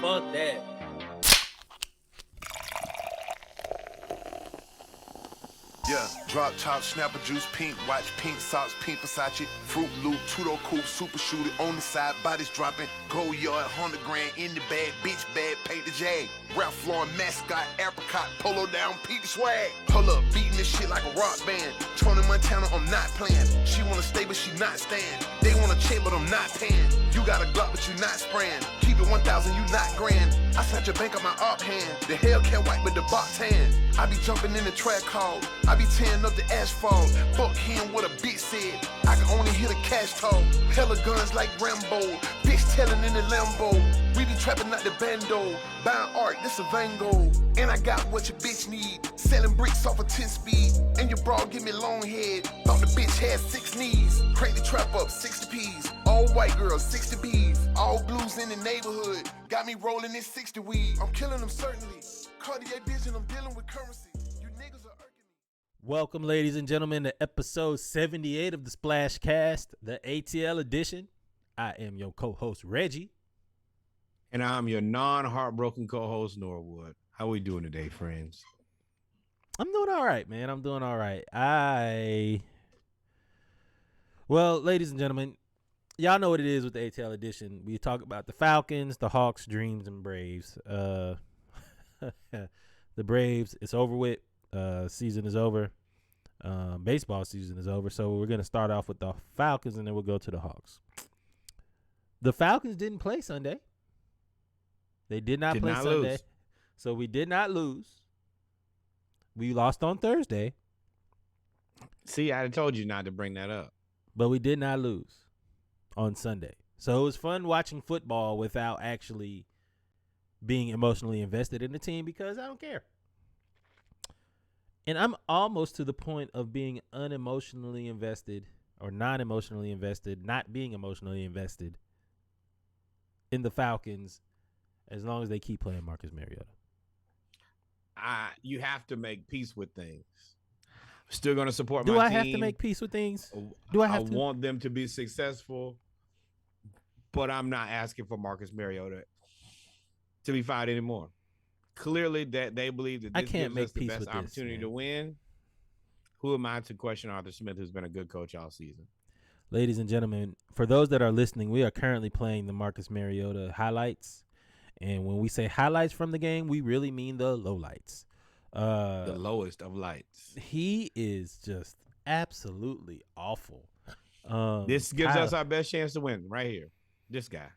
Fuck that. Yeah, drop top, snapper juice, pink watch, pink socks, pink Versace, Fruit Loop, Tudo Coupe, super shooter on the side, bodies dropping, gold yard, 100 grand in the bag, bitch bag, paid the jag, Ralph Lauren mascot, apricot, polo down, Pete swag, pull up, beating this shit like a rock band, Tony Montana, I'm not playing, she wanna stay but she not staying, they wanna check but I'm not paying, you got a Glock but you not spraying, keep it 1,000, you not grand, I snatch your bank on my up hand, the Hellcat white with the box tan, I be jumping in the track hall, I be tearing up the asphalt, fuck him what a bitch said, I can only hear the cash talk, hella guns like Rambo, bitch telling in the Lambo, we be trapping out the bando, buying art, this a Van Gogh, and I got what your bitch need, selling bricks off a 10 speed, and your bra give me long head, thought the bitch had 6 knees, crank the trap up 60 P's, all white girls 60 B's, all blues in the neighborhood, got me rolling in 60 weed, I'm killing them certainly, Cartier vision, I'm dealing with currency, you niggas are irking me. Welcome, ladies and gentlemen, to episode 78 of the Splash Cast, the ATL edition. I am your co-host, Reggie. And I'm your non-heartbroken co-host, Norwood. How we doing today, friends? I'm doing all right, man. I'm doing all right. Well, ladies and gentlemen, y'all know what it is with the ATL edition. We talk about the Falcons, the Hawks, Dreams, and Braves. The Braves, it's over with. Season is over. Baseball season is over. So we're going to start off with the Falcons, and then we'll go to the Hawks. The Falcons didn't play Sunday. They did not play Sunday. Lose. So we did not lose. We lost on Thursday. See, I told you not to bring that up. But we did not lose on Sunday. So it was fun watching football without actually being emotionally invested in the team because I don't care. And I'm almost to the point of being unemotionally invested or non-emotionally invested, not being emotionally invested in the Falcons as long as they keep playing Marcus Mariota. You have to make peace with things. Still going to support my team. Do I have to make peace with things? Do I have to? I want them to be successful, but I'm not asking for Marcus Mariota to be fired anymore. Clearly, that they believe that this gives us the best opportunity to win. Who am I to question Arthur Smith, who's been a good coach all season? Ladies and gentlemen, for those that are listening, we are currently playing the Marcus Mariota highlights. And when we say highlights from the game, we really mean the lowlights. The lowest of lights. He is just absolutely awful. This gives us our best chance to win right here. This guy.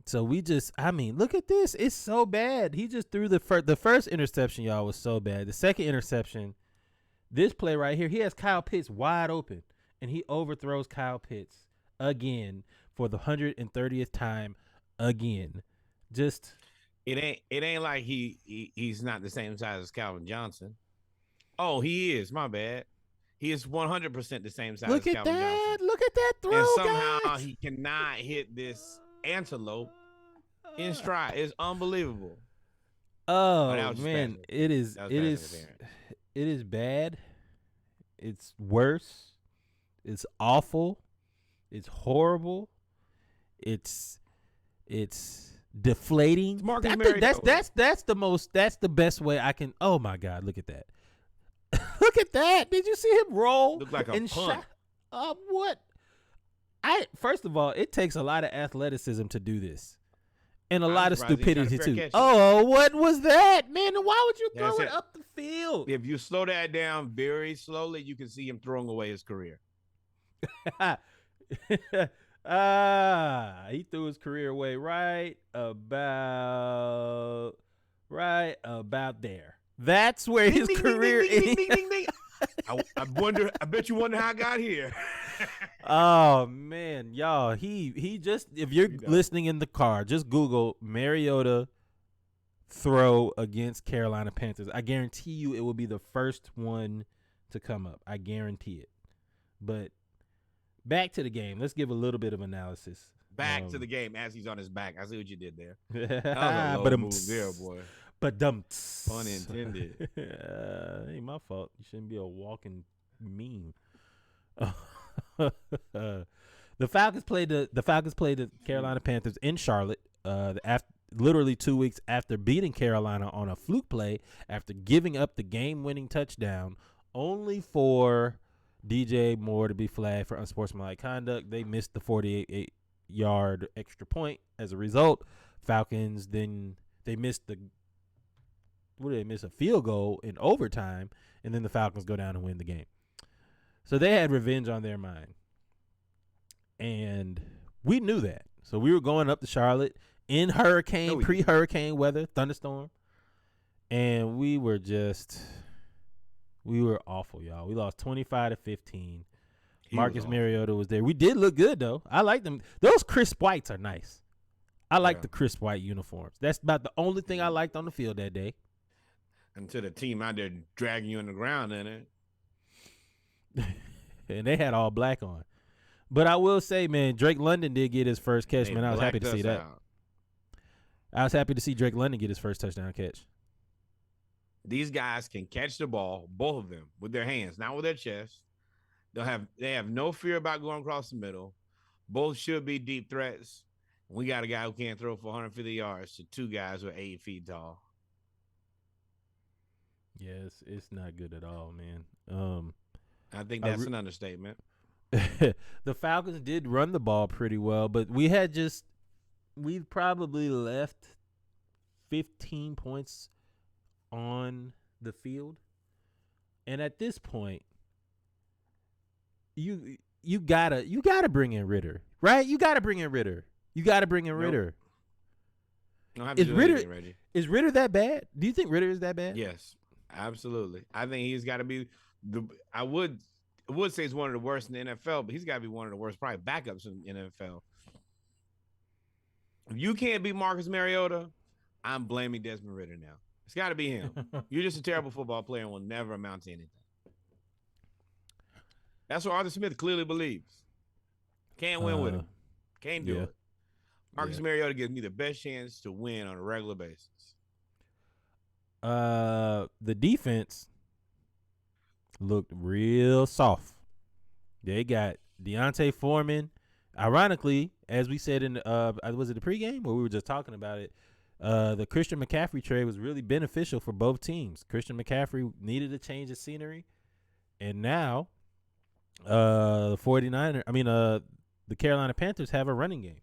So look at this. It's so bad. He just threw the first interception, y'all, was so bad. The second interception, this play right here, he has Kyle Pitts wide open, and he overthrows Kyle Pitts again for the 130th time again. Just it ain't like he's not the same size as Calvin Johnson. Oh, he is. My bad. He is 100% the same size as Calvin Johnson. Look at that throw, and somehow guys. He cannot hit this antelope in stride. It's unbelievable. Oh man, it is bad. It's worse. It's awful. It's horrible. It's deflating. That's the best way I can. Oh my God, look at that. Look at that. Did you see him roll? Look like a punt. What? First of all, it takes a lot of athleticism to do this. And a lot of stupidity too. Oh, what was that, man? Why would you throw it up the field? If you slow that down very slowly, you can see him throwing away his career. He threw his career away right about there. That's where his career ends. I bet you wonder how I got here. Oh man, y'all, he just, if you're listening in the car, just Google Mariota throw against Carolina Panthers. I guarantee you it will be the first one to come up. I guarantee it. But back to the game. Let's give a little bit of analysis. Back to the game as he's on his back. I see what you did there. That was a low move there, boy. But pun intended. Ain't my fault. You shouldn't be a walking meme. The Falcons played the Carolina Panthers in Charlotte. literally 2 weeks after beating Carolina on a fluke play, after giving up the game-winning touchdown, only for DJ Moore to be flagged for unsportsmanlike conduct. They missed the 48-yard extra point. As a result, Falcons then they missed the a field goal in overtime, and then the Falcons go down and win the game. So they had revenge on their mind. And we knew that. So we were going up to Charlotte in pre-hurricane weather, thunderstorm. And we were awful, y'all. We lost 25-15. Marcus Mariota was there. We did look good, though. I like them. Those crisp whites are nice. I like the crisp white uniforms. That's about the only thing I liked on the field that day. Until the team out there dragging you on the ground in it. And they had all black on. But I will say, man, Drake London did get his first catch, man. I was happy to see that. I was happy to see Drake London get his first touchdown catch. These guys can catch the ball, both of them, with their hands, not with their chest. They have no fear about going across the middle. Both should be deep threats. We got a guy who can't throw for 150 yards to two guys who are 8 feet tall. Yes, it's not good at all, man. I think that's an understatement. The Falcons did run the ball pretty well, but we probably left 15 points on the field. And at this point, you gotta bring in Ritter, right? You gotta bring in Ritter. Ritter. Is Ritter that bad? Do you think Ritter is that bad? Yes, absolutely. I think he's got to be I would say he's one of the worst in the NFL, but he's got to be one of the worst probably backups in the NFL. If you can't beat Marcus Mariota, I'm blaming Desmond Ritter now. It's got to be him. You're just a terrible football player and will never amount to anything. That's what Arthur Smith clearly believes. Can't win with him. Can't do it. Marcus Mariota gives me the best chance to win on a regular basis. The defense looked real soft. They got Deontay Foreman. Ironically, as we said in was it the pregame or we were just talking about it? The Christian McCaffrey trade was really beneficial for both teams. Christian McCaffrey needed a change of scenery, and now the Carolina Panthers have a running game.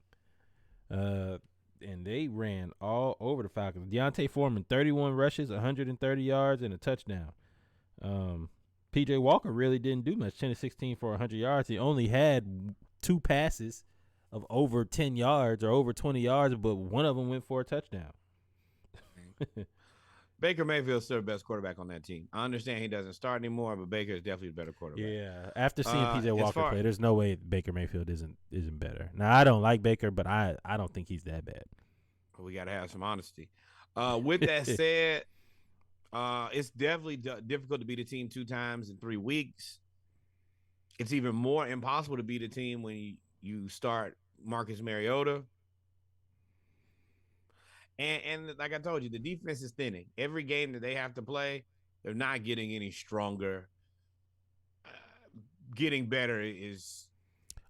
And they ran all over the Falcons. Deontay Foreman, 31 rushes, 130 yards, and a touchdown. P.J. Walker really didn't do much, 10-16 for 100 yards. He only had 2 passes of over 10 yards or over 20 yards, but one of them went for a touchdown. Baker Mayfield's still the best quarterback on that team. I understand he doesn't start anymore, but Baker is definitely the better quarterback. Yeah, after seeing P.J. Walker play, there's no way Baker Mayfield isn't better. Now, I don't like Baker, but I don't think he's that bad. We got to have some honesty. With that said, it's definitely difficult to beat a team 2 times in 3 weeks. It's even more impossible to beat a team when you start Marcus Mariota. And like I told you, the defense is thinning. Every game that they have to play, they're not getting any stronger. Getting better is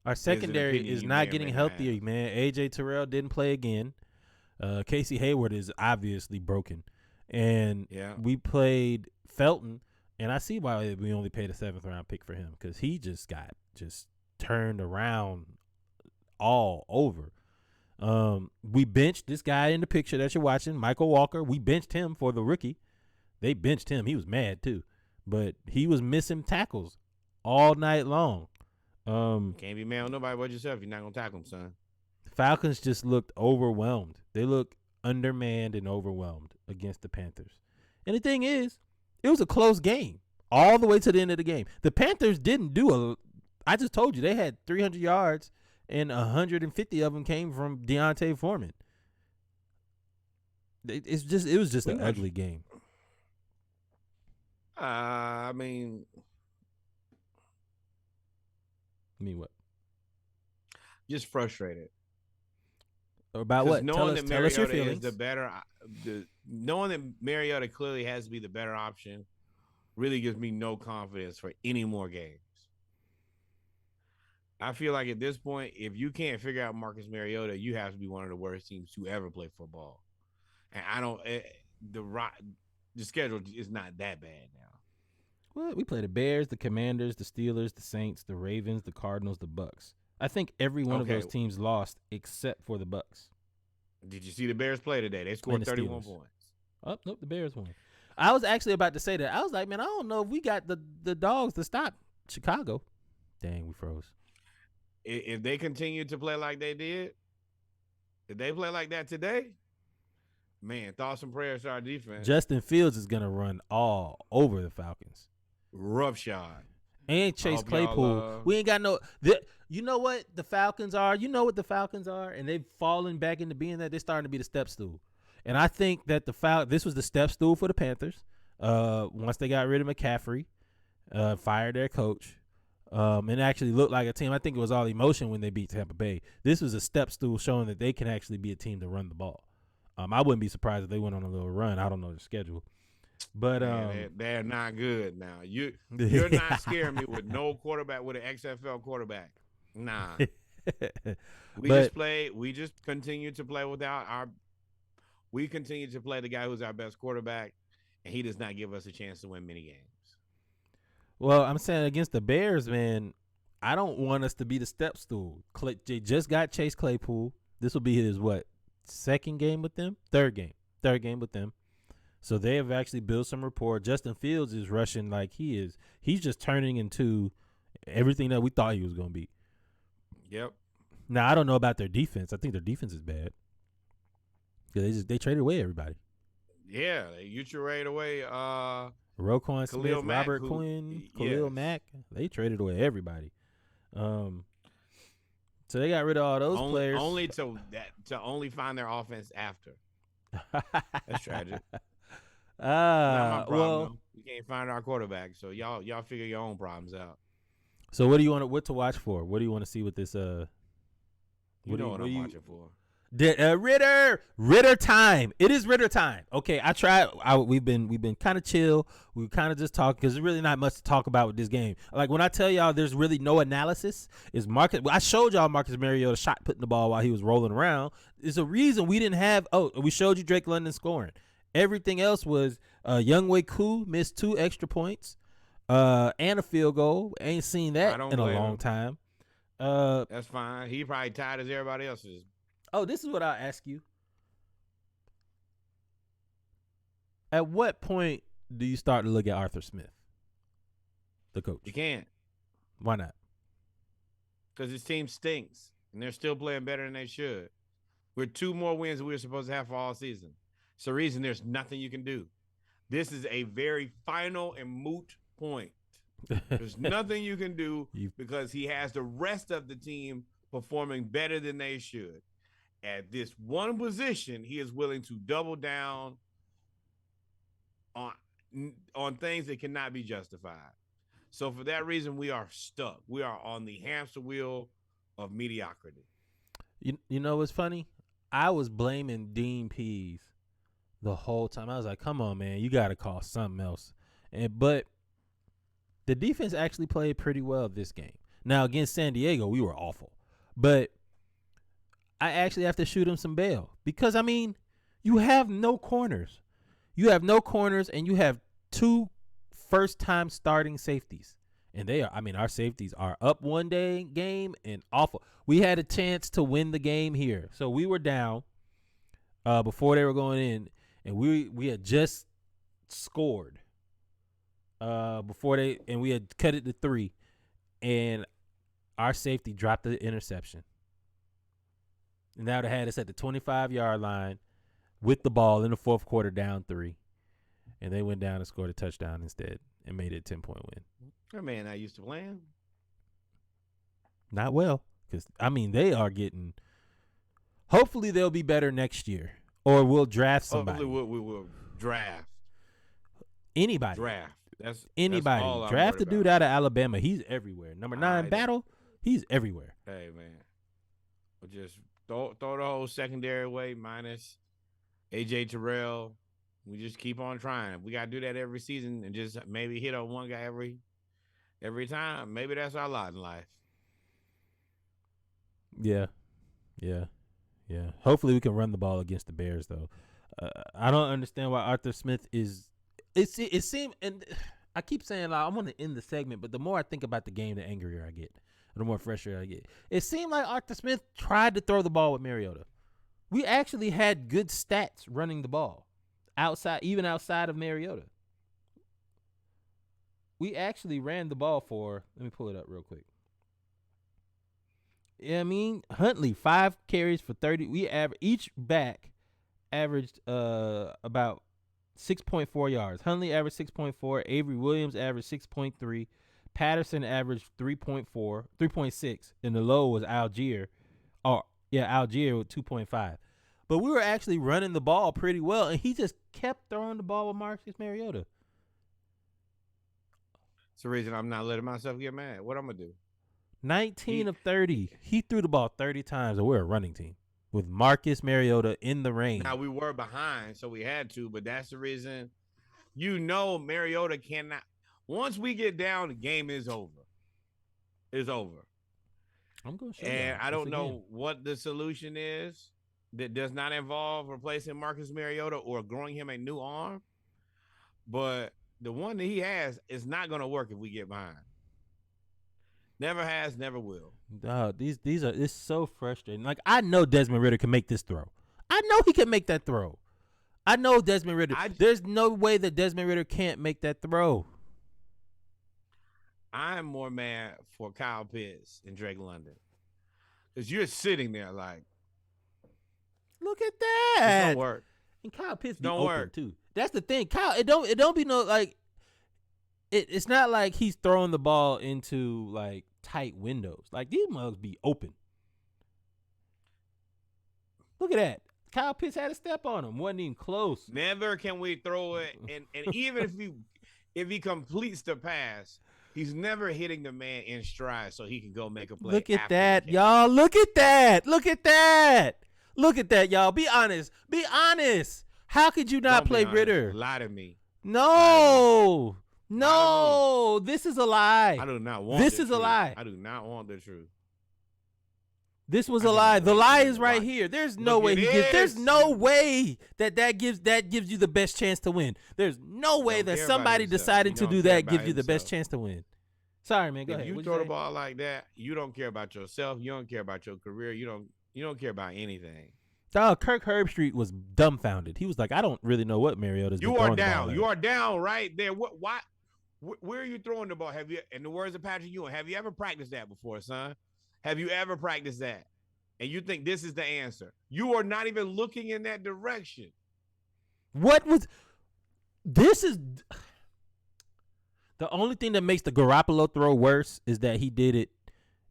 our secondary is not getting healthier, man. A.J. Terrell didn't play again. Casey Hayward is obviously broken. And we played Felton, and I see why we only paid a 7th-round pick for him, because he just got turned around all over. We benched this guy in the picture that you're watching, Michael Walker. We benched him for the rookie. They benched him. He was mad too, but he was missing tackles all night long. Can't be mad with nobody but yourself. You're not gonna tackle him, son. Falcons just looked overwhelmed. They looked undermanned and overwhelmed against the Panthers. And the thing is, it was a close game all the way to the end of the game. The Panthers didn't do I just told you they had 300 yards. And 150 of them came from Deontay Foreman. It was just an ugly game. I mean what? Just frustrated. About what? Knowing that Mariota is the better, knowing that Mariota clearly has to be the better option, really gives me no confidence for any more games. I feel like at this point, if you can't figure out Marcus Mariota, you have to be one of the worst teams to ever play football. And I don't the schedule is not that bad now. Well, we play the Bears, the Commanders, the Steelers, the Saints, the Ravens, the Cardinals, the Bucks. I think every one of those teams lost except for the Bucks. Did you see the Bears play today? They scored 31 points. Oh, nope, the Bears won. I was actually about to say that. I was like, man, I don't know if we got the dogs to stop Chicago. Dang, we froze. If they continue to play like they did, if they play like that today, man, thoughts and prayers to our defense. Justin Fields is going to run all over the Falcons. Rough shot. And Chase Claypool. We ain't got no you know what the Falcons are? You know what the Falcons are? And they've fallen back into being that. They're starting to be the step stool. And I think that this was the step stool for the Panthers. Once they got rid of McCaffrey, fired their coach, and actually looked like a team. I think it was all emotion when they beat Tampa Bay. This was a step stool showing that they can actually be a team to run the ball. I wouldn't be surprised if they went on a little run. I don't know the schedule. But they're not good now. You're not scaring me with no quarterback, with an XFL quarterback. Nah. We just continue to play we continue to play the guy who's our best quarterback, and he does not give us a chance to win many games. Well, I'm saying against the Bears, man, I don't want us to be the step stool. They just got Chase Claypool. This will be his second game with them? Third game with them. So they have actually built some rapport. Justin Fields is rushing like he is. He's just turning into everything that we thought he was going to be. Yep. Now, I don't know about their defense. I think their defense is bad. They traded away everybody. Yeah, you traded away Roquan Smith, Robert Quinn, Khalil Mack. They traded away everybody. So they got rid of all those players. Only to find their offense after. That's tragic. Not my problem. We can't find our quarterback, so y'all figure your own problems out. So what do you want? What to watch for? What do you want to see with this? What I'm watching for. Ritter time. It is Ritter time. Okay, I tried. We've been kind of chill. We kind of just talk because there's really not much to talk about with this game. Like when I tell y'all, there's really no analysis. Is Marcus? I showed y'all Marcus Mariota shot putting the ball while he was rolling around. There's a reason we didn't have. Oh, we showed you Drake London scoring. Everything else was Younghoe Koo missed 2 extra points and a field goal. Ain't seen that in a long time. That's fine. He probably tired as everybody else is. Oh, this is what I'll ask you. At what point do you start to look at Arthur Smith, the coach? You can't. Why not? Because his team stinks, and they're still playing better than they should. We're 2 more wins than we were supposed to have for all season. It's the reason there's nothing you can do. This is a very final and moot point. There's nothing you can do because he has the rest of the team performing better than they should. At this one position, he is willing to double down on things that cannot be justified. So for that reason, we are stuck. We are on the hamster wheel of mediocrity. You know what's funny? I was blaming Dean Pease the whole time. I was like, come on, man, you got to call something else. But the defense actually played pretty well this game. Now, against San Diego, we were awful. But I actually have to shoot him some bail because, I mean, you have no corners. You have no corners, and you have 2 first-time starting safeties. And our safeties are up one day game and awful. We had a chance to win the game here. So we were down before they were going in, and we had just scored and we had cut it to 3, and our safety dropped the interception. And that would have had us at the 25-yard line with the ball in the 4th quarter down 3. And they went down and scored a touchdown instead and made it a 10-point win. That man not used to playing. Not well. Because, they are getting – hopefully they'll be better next year. Or we'll draft somebody. Hopefully we will draft. Anybody. That's anybody. That's draft the dude out of Alabama. He's everywhere. Number 9, Battle, he's everywhere. Hey, man. We'll just throw the whole secondary away minus A.J. Terrell. We just keep on trying. We got to do that every season and just maybe hit on one guy every time. Maybe that's our lot in life. Yeah. Hopefully we can run the ball against the Bears, though. I don't understand why Arthur Smith is. It seemed, and I keep saying like, I want to end the segment, but the more I think about the game, the angrier I get, the more frustrated I get. It seemed like Arthur Smith tried to throw the ball with Mariota. We actually had good stats running the ball even outside of Mariota. We actually ran the ball for. Let me pull it up real quick. Yeah, I mean Huntley 5 carries for 30. Each back averaged about 6.4 yards. Huntley averaged 6.4. Avery Williams averaged 6.3. Patterson averaged 3.6, and the low was Algier. Algier with 2.5. But we were actually running the ball pretty well, and he just kept throwing the ball with Marcus Mariota. It's the reason I'm not letting myself get mad. What I'm gonna do? 19 of 30. He threw the ball 30 times, and we're a running team with Marcus Mariota in the rain. Now, we were behind, so we had to, but that's the reason. Mariota cannot. Once we get down, the game is over. It's over. I'm going to show you. And I don't know what the solution is that does not involve replacing Marcus Mariota or growing him a new arm. But the one that he has is not going to work if we get behind. Never has, never will. It's so frustrating. Like, I know Desmond Ridder can make this throw. I know he can make that throw. I know Desmond Ridder. There's no way that Desmond Ridder can't make that throw. I'm more mad for Kyle Pitts and Drake London. Because you're sitting there like, look at that. It don't work. And Kyle Pitts don't open work too. That's the thing. Kyle, it don't be no like. It's not like he's throwing the ball into like tight windows. Like these mugs be open. Look at that. Kyle Pitts had a step on him. Wasn't even close. Never can we throw it. And even if he completes the pass, he's never hitting the man in stride so he can go make a play. Look at that, y'all. Look at that. Look at that. Look at that, y'all. Be honest. Be honest. How could you not play Ridder? Lie to me. No. No. This is a lie. I do not want this is a lie. I do not want the truth. This was a lie. The lie is right here. There's no way there's no way that gives you the best chance to win. There's no way that somebody deciding to do that gives you the best chance to win. Sorry, man. Go ahead. If you throw the ball like that, you don't care about yourself. You don't care about your career. You don't care about anything. Dog, Kirk Herbstreit was dumbfounded. He was like, I don't really know what Mariota's been throwing the ball at. You are down right there. Why? Where are you throwing the ball? Have you, in the words of Patrick Ewing, have you ever practiced that before, son? Have you ever practiced that? And you think this is the answer? You are not even looking in that direction. This is the only thing that makes the Garoppolo throw worse is that he did it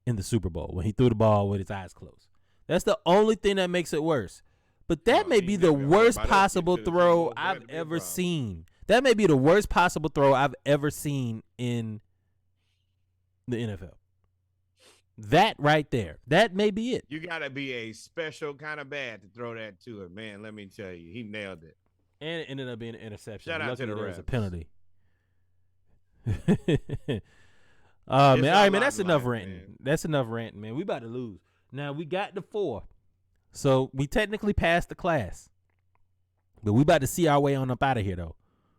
in the Super Bowl when he threw the ball with his eyes closed. That's the only thing that makes it worse. But that may be the worst possible throw I've ever seen. That may be the worst possible throw I've ever seen in the NFL. That right there. That may be it. You got to be a special kind of bad to throw that to him. Man, let me tell you, he nailed it. And it ended up being an interception. Shout out to the refs. There was a penalty. Man. All right, man. That's enough ranting. Man. That's enough ranting, man. We about to lose. Now, we got the 4. So, we technically passed the class. But we about to see our way on up out of here, though.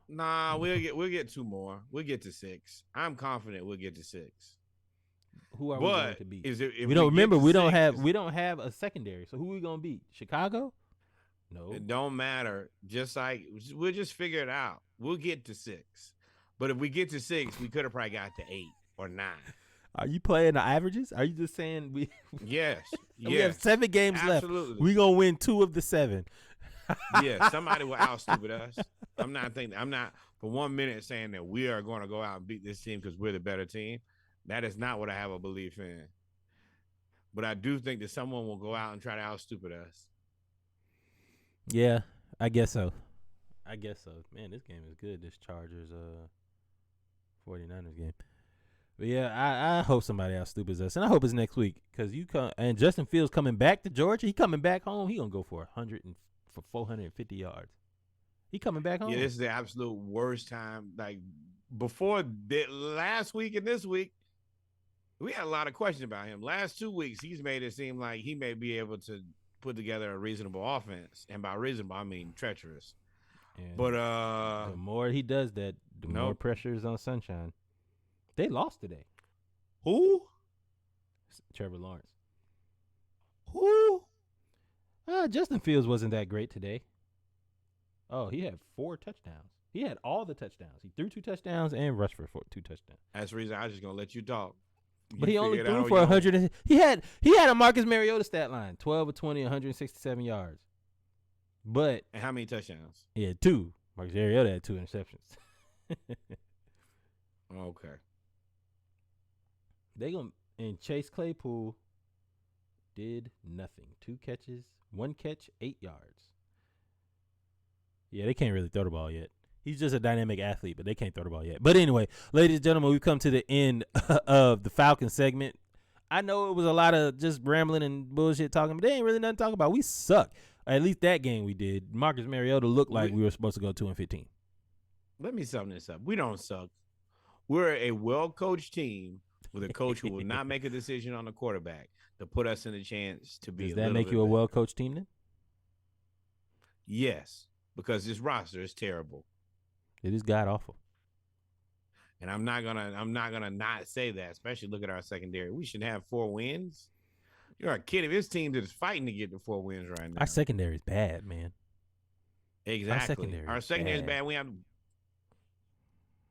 Nah, we'll get 2 more. We'll get to 6. I'm confident we'll get to 6. Who are we going to beat? We don't have a secondary. So who are we going to beat? Chicago? No. It don't matter. Just like we'll just figure it out. We'll get to 6. But if we get to 6, we could have probably got to 8 or 9. Are you playing the averages? Are you just saying we Yes. We have 7 games Absolutely. left. We're going to win 2 of the 7. Yeah, somebody will out-stupid us. I'm not for 1 minute saying that we are going to go out and beat this team because we're the better team. That is not what I have a belief in. But I do think that someone will go out and try to out-stupid us. Yeah, I guess so. Man, this game is good. This Chargers 49ers game. But yeah, I hope somebody out-stupids us. And I hope it's next week because and Justin Fields coming back to Georgia. He coming back home. He going to go for 450 yards. He coming back home. Yeah, this is the absolute worst time. Like, before last week and this week, we had a lot of questions about him. Last 2 weeks, he's made it seem like he may be able to put together a reasonable offense, and by reasonable I mean treacherous. And but the more he does that, the more pressure is on Sunshine. They lost today. Who? Trevor Lawrence. Who? Justin Fields wasn't that great today. Oh, he had 4 touchdowns. He had all the touchdowns. He threw 2 touchdowns and rushed for 2 touchdowns. That's the reason I was just gonna let you talk. But he only threw for 100. He had a Marcus Mariota stat line: 12 of 20, 167 yards. But and how many touchdowns? He had 2. Marcus Mariota had 2 interceptions. Okay. And Chase Claypool did nothing. 2 catches, 1 catch, 8 yards. Yeah, they can't really throw the ball yet. He's just a dynamic athlete, but they can't throw the ball yet. But anyway, ladies and gentlemen, we've come to the end of the Falcons segment. I know it was a lot of just rambling and bullshit talking, but they ain't really nothing to talk about. We suck. At least that game we did. Marcus Mariota looked like we were supposed to go 2-15. Let me sum this up. We don't suck. We're a well-coached team with a coach who will not make a decision on the quarterback to put us in a chance to be. Does that make you a well-coached team then? Yes, because this roster is terrible. It is god awful. And I'm not gonna not say that, especially look at our secondary. We should have 4 wins. You're a kid. If this team that is fighting to get to 4 wins right now. Our secondary is bad, man. Exactly. Our secondary is bad. We have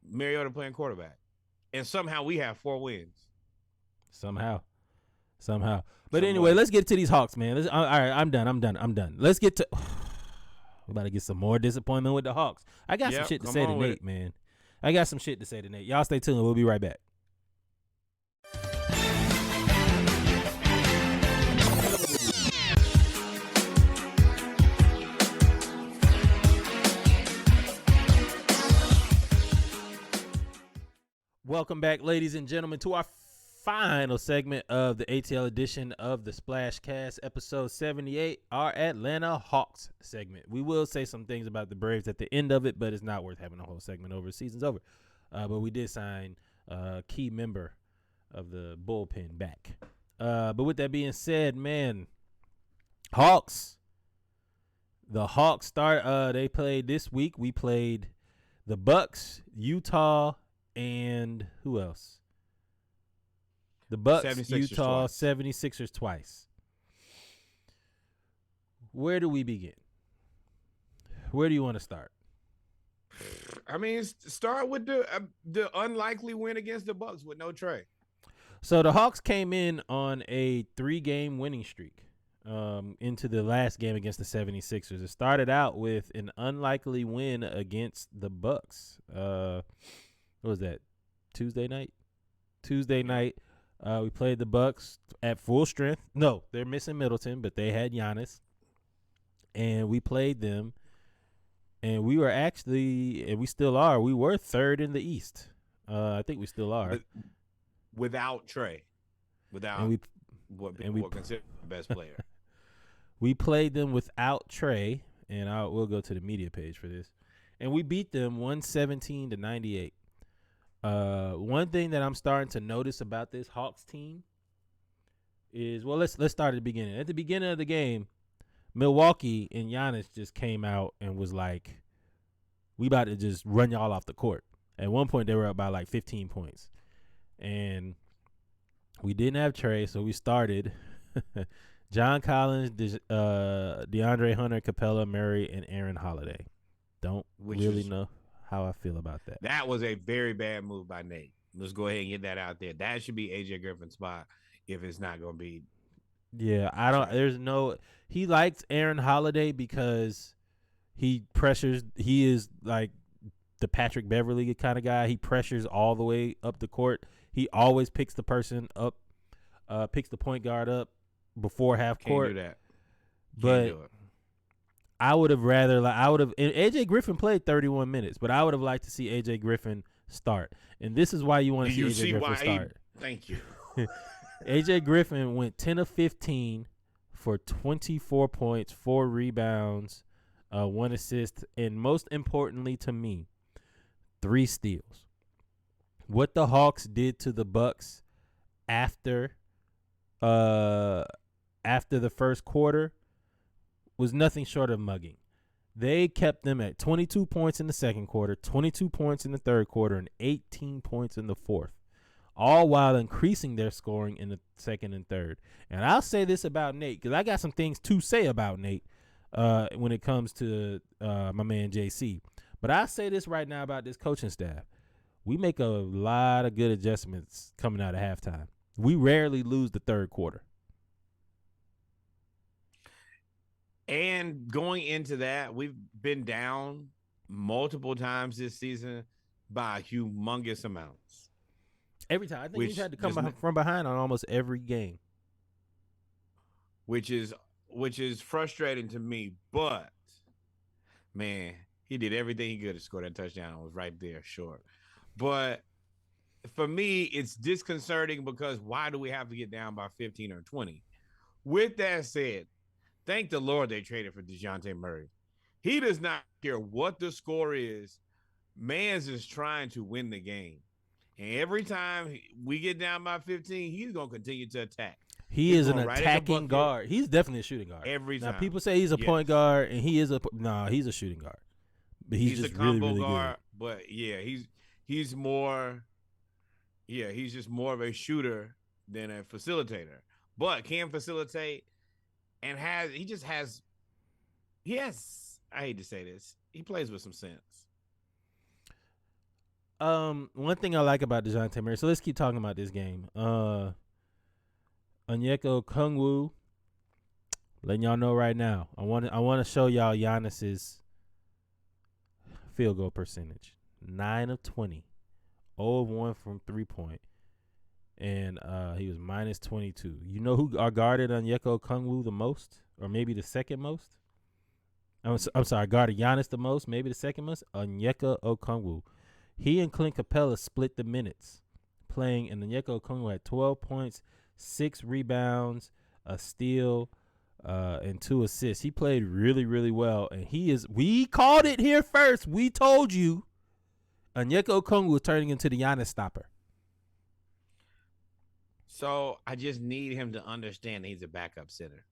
Mariota playing quarterback. And somehow we have 4 wins. Somehow. But anyway, let's get to these Hawks, man. All right, I'm done. Let's get to we about to get some more disappointment with the Hawks. I got some shit to say to Nate, man. I got some shit to say to Nate. Y'all stay tuned. We'll be right back. Welcome back, ladies and gentlemen, to our final segment of the ATL edition of the Splash Cast, episode 78, our Atlanta Hawks segment. We will say some things about the Braves at the end of it, but it's not worth having a whole segment over. The season's over. But we did sign a key member of the bullpen back. But with that being said, man, Hawks. The Hawks they played this week. We played the Bucks, Utah, and who else? The Bucks, 76ers Utah, twice. 76ers twice. Where do we begin? Where do you want to start? I mean, start with the unlikely win against the Bucks with no Trae. So the Hawks came in on a 3-game winning streak into the last game against the 76ers. It started out with an unlikely win against the Bucks. What was that? Tuesday night. We played the Bucks at full strength. No, they're missing Middleton, but they had Giannis. And we played them. And we were actually, and we still are, we were 3rd in the East. I think we still are. Without Trae. Without what people consider the best player. We played them without Trae, and we'll go to the media page for this. And we beat them 117-98. One thing that I'm starting to notice about this Hawks team is, well, let's start at the beginning. At the beginning of the game, Milwaukee and Giannis just came out and was like, we about to just run y'all off the court. At one point, they were up by like 15 points. And we didn't have Trae, so we started John Collins, DeAndre Hunter, Capella, Murray, and Aaron Holiday. Don't really know how I feel about that. That was a very bad move by Nate. Let's go ahead and get that out there. That should be AJ Griffin's spot if it's not going to be. Yeah, I don't. He likes Aaron Holiday because he is like the Patrick Beverly kind of guy. He pressures all the way up the court. He always picks the person up, picks the point guard up before half court. Can't do that. But do it. I would have and AJ Griffin played 31 minutes, but I would have liked to see AJ Griffin start. And this is why you want to see AJ Griffin start. Thank you. AJ Griffin went 10 of 15 for 24 points, 4 rebounds, 1 assist, and most importantly to me, 3 steals. What the Hawks did to the Bucks after the first quarter was nothing short of mugging. They kept them at 22 points in the second quarter, 22 points in the third quarter, and 18 points in the fourth, all while increasing their scoring in the second and third. And I'll say this about Nate, because I got some things to say about Nate when it comes to my man JC. But I'll say this right now about this coaching staff. We make a lot of good adjustments coming out of halftime. We rarely lose the third quarter. And going into that, we've been down multiple times this season by humongous amounts. Every time. I think we've had to come from behind on almost every game. Which is frustrating to me, but man, he did everything he could to score that touchdown. It was right there, short. But for me, it's disconcerting because why do we have to get down by 15 or 20? With that said, thank the Lord they traded for DeJounte Murray. He does not care what the score is. Man's is trying to win the game. And every time we get down by 15, he's going to continue to attack. He's is an attacking guard. He's definitely a shooting guard. Every time. Now, people say he's a point guard, and he is he's a shooting guard. But he's just a combo really, really guard, good. But yeah, he's more he's just more of a shooter than a facilitator. But can facilitate and I hate to say this, he plays with some sense. One thing I like about DeJounte Murray, so let's keep talking about this game. Onyeka Okongwu, letting y'all know right now. I want to show y'all Giannis's field goal percentage. 9 of 20. 0 of 1 from 3-point. And he was minus 22. You know who guarded Onyeka Okongwu the most? Or maybe the second most? I'm sorry, guarded Giannis the most, maybe the second most? Onyeka Okongwu. He and Clint Capella split the minutes playing, and Onyeka Okongwu had 12 points, 6 rebounds, a steal, and 2 assists. He played really, really well, and we called it here first. We told you Onyeka Okongwu was turning into the Giannis stopper. So I just need him to understand that he's a backup center.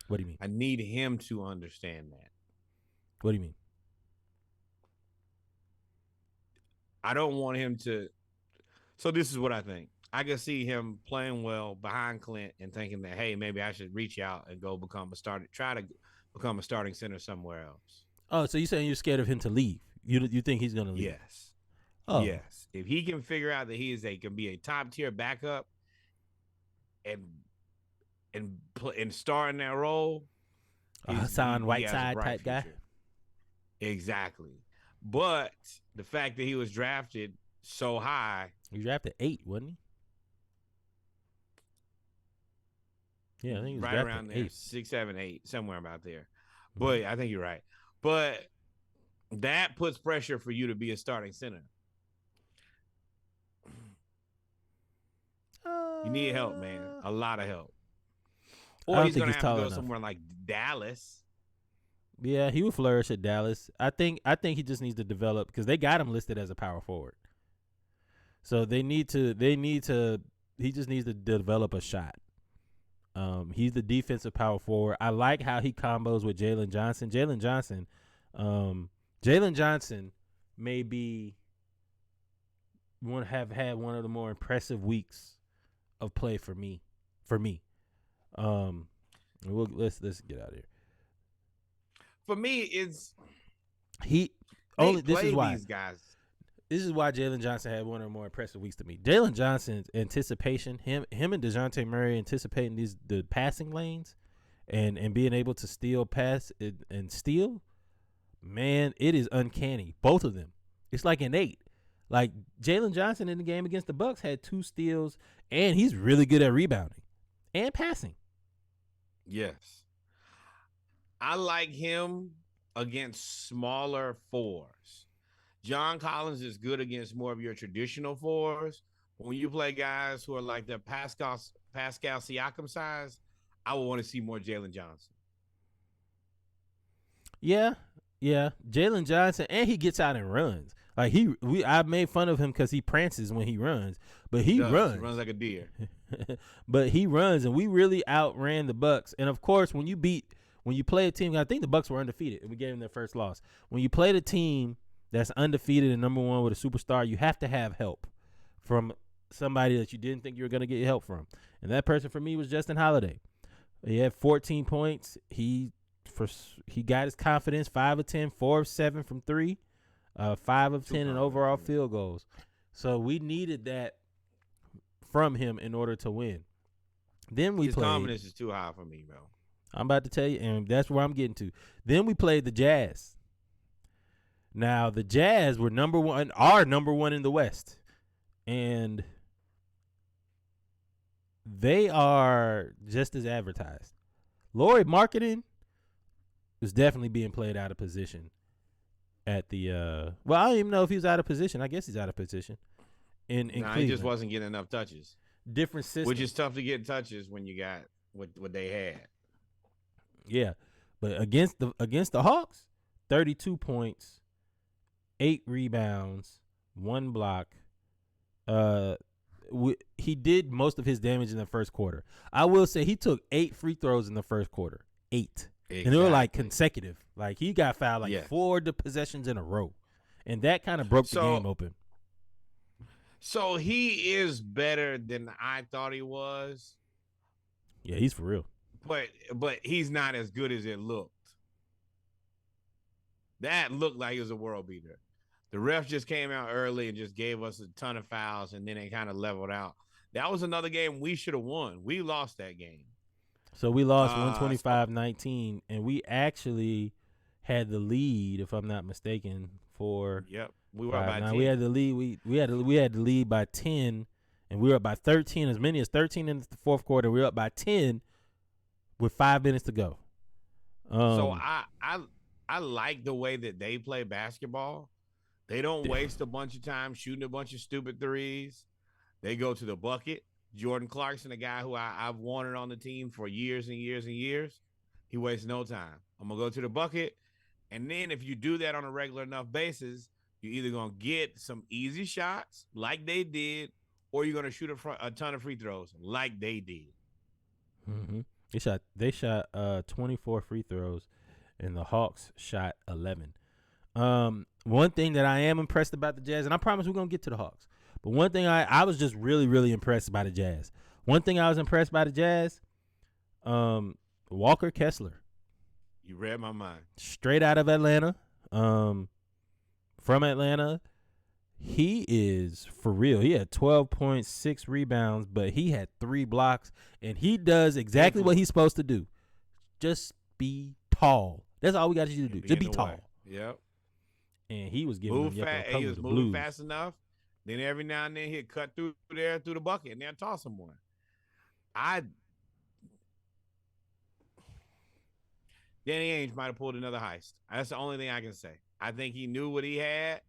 What do you mean? I need him to understand that. What do you mean? I don't want him to. So this is what I think. I can see him playing well behind Clint and thinking that, hey, maybe I should reach out and go try to become a starting center somewhere else. Oh, so you're saying you're scared of him to leave? You think he's going to leave? Yes. Oh. Yes. If he can figure out that can be a top tier backup and star in that role, Hassan Whiteside type guy. Exactly. But the fact that he was drafted so high. He drafted 8, wasn't he? Yeah, I think he was right around there, 8. 6, 7, 8, somewhere about there. But I think you're right. But that puts pressure for you to be a starting center. You need help, man. A lot of help. Or he's going to have to go somewhere like Dallas. Yeah, he would flourish at Dallas. I think he just needs to develop because they got him listed as a power forward. So he just needs to develop a shot. He's the defensive power forward. I like how he combos with Jalen Johnson. Jalen Johnson may have had one of the more impressive weeks of play for me. Let's get out of here. For me, it's this is why these guys. This is why Jalen Johnson had one of the more impressive weeks to me. Jalen Johnson's anticipation, him and DeJounte Murray anticipating the passing lanes and being able to pass and steal, man, it is uncanny. Both of them. It's like innate. Like Jalen Johnson in the game against the Bucks had 2 steals, and he's really good at rebounding and passing. Yes. I like him against smaller fours. John Collins is good against more of your traditional fours. When you play guys who are like the Pascal Siakam size, I would want to see more Jalen Johnson. Yeah. Jalen Johnson, and he gets out and runs. Like I made fun of him because he prances when he runs, but he runs. He runs like a deer. But he runs, and we really outran the Bucks. And of course, when you play a team, I think the Bucks were undefeated, and we gave them their first loss. When you play the team that's undefeated and number one with a superstar, you have to have help from somebody that you didn't think you were going to get help from. And that person for me was Justin Holiday. He had 14 points. He got his confidence, 5 of 10, 4 of 7 from 3, 5 of 10 in overall field goals. So we needed that from him in order to win. Then his confidence is too high for me, bro. I'm about to tell you, and that's where I'm getting to. Then we played the Jazz. Now, the Jazz were number one in the West. And they are just as advertised. Lauri Markkanen was definitely being played out of position at the well, I don't even know if he was out of position. I guess he's out of position. In Cleveland. He just wasn't getting enough touches. Different system. Which is tough to get touches when you got what they had. Yeah. But against the Hawks, 32 points, 8 rebounds, 1 block. He did most of his damage in the first quarter. I will say he took 8 free throws in the first quarter. 8. Exactly. And they were like consecutive. Like he got fouled 4 possessions in a row. And that kind of broke the game open. So he is better than I thought he was. Yeah, he's for real. But he's not as good as it looked. That looked like he was a world beater. The refs just came out early and just gave us a ton of fouls, and then they kind of leveled out. That was another game we should have won. We lost that game. So we lost 125-19, and we actually had the lead, if I'm not mistaken, for we were up by 10. We had the lead. We had the lead by 10, and we were up by 13, as many as 13 in the fourth quarter. We were up by 10 with 5 minutes to go. So I like the way that they play basketball. They don't waste a bunch of time shooting a bunch of stupid threes. They go to the bucket. Jordan Clarkson, a guy who I've wanted on the team for years and years and years, he wastes no time. I'm going to go to the bucket. And then if you do that on a regular enough basis, you're either going to get some easy shots like they did, or you're going to shoot a ton of free throws like they did. Mm-hmm. They shot 24 free throws, and the Hawks shot 11. One thing that I am impressed about the Jazz, and I promise we're going to get to the Hawks, but one thing I was just really, really impressed by the Jazz. One thing I was impressed by the Jazz, Walker Kessler. You read my mind. Straight out of Atlanta. From Atlanta. He is for real. He had 12.6 rebounds, but he had 3 blocks, and he does exactly what he's supposed to do. Just be tall. That's all we got you to do. Just be tall. Yep. And he was giving he was moving fast enough. Then every now and then he'd cut through the bucket and then toss him one. Danny Ainge might have pulled another heist. That's the only thing I can say. I think he knew what he had.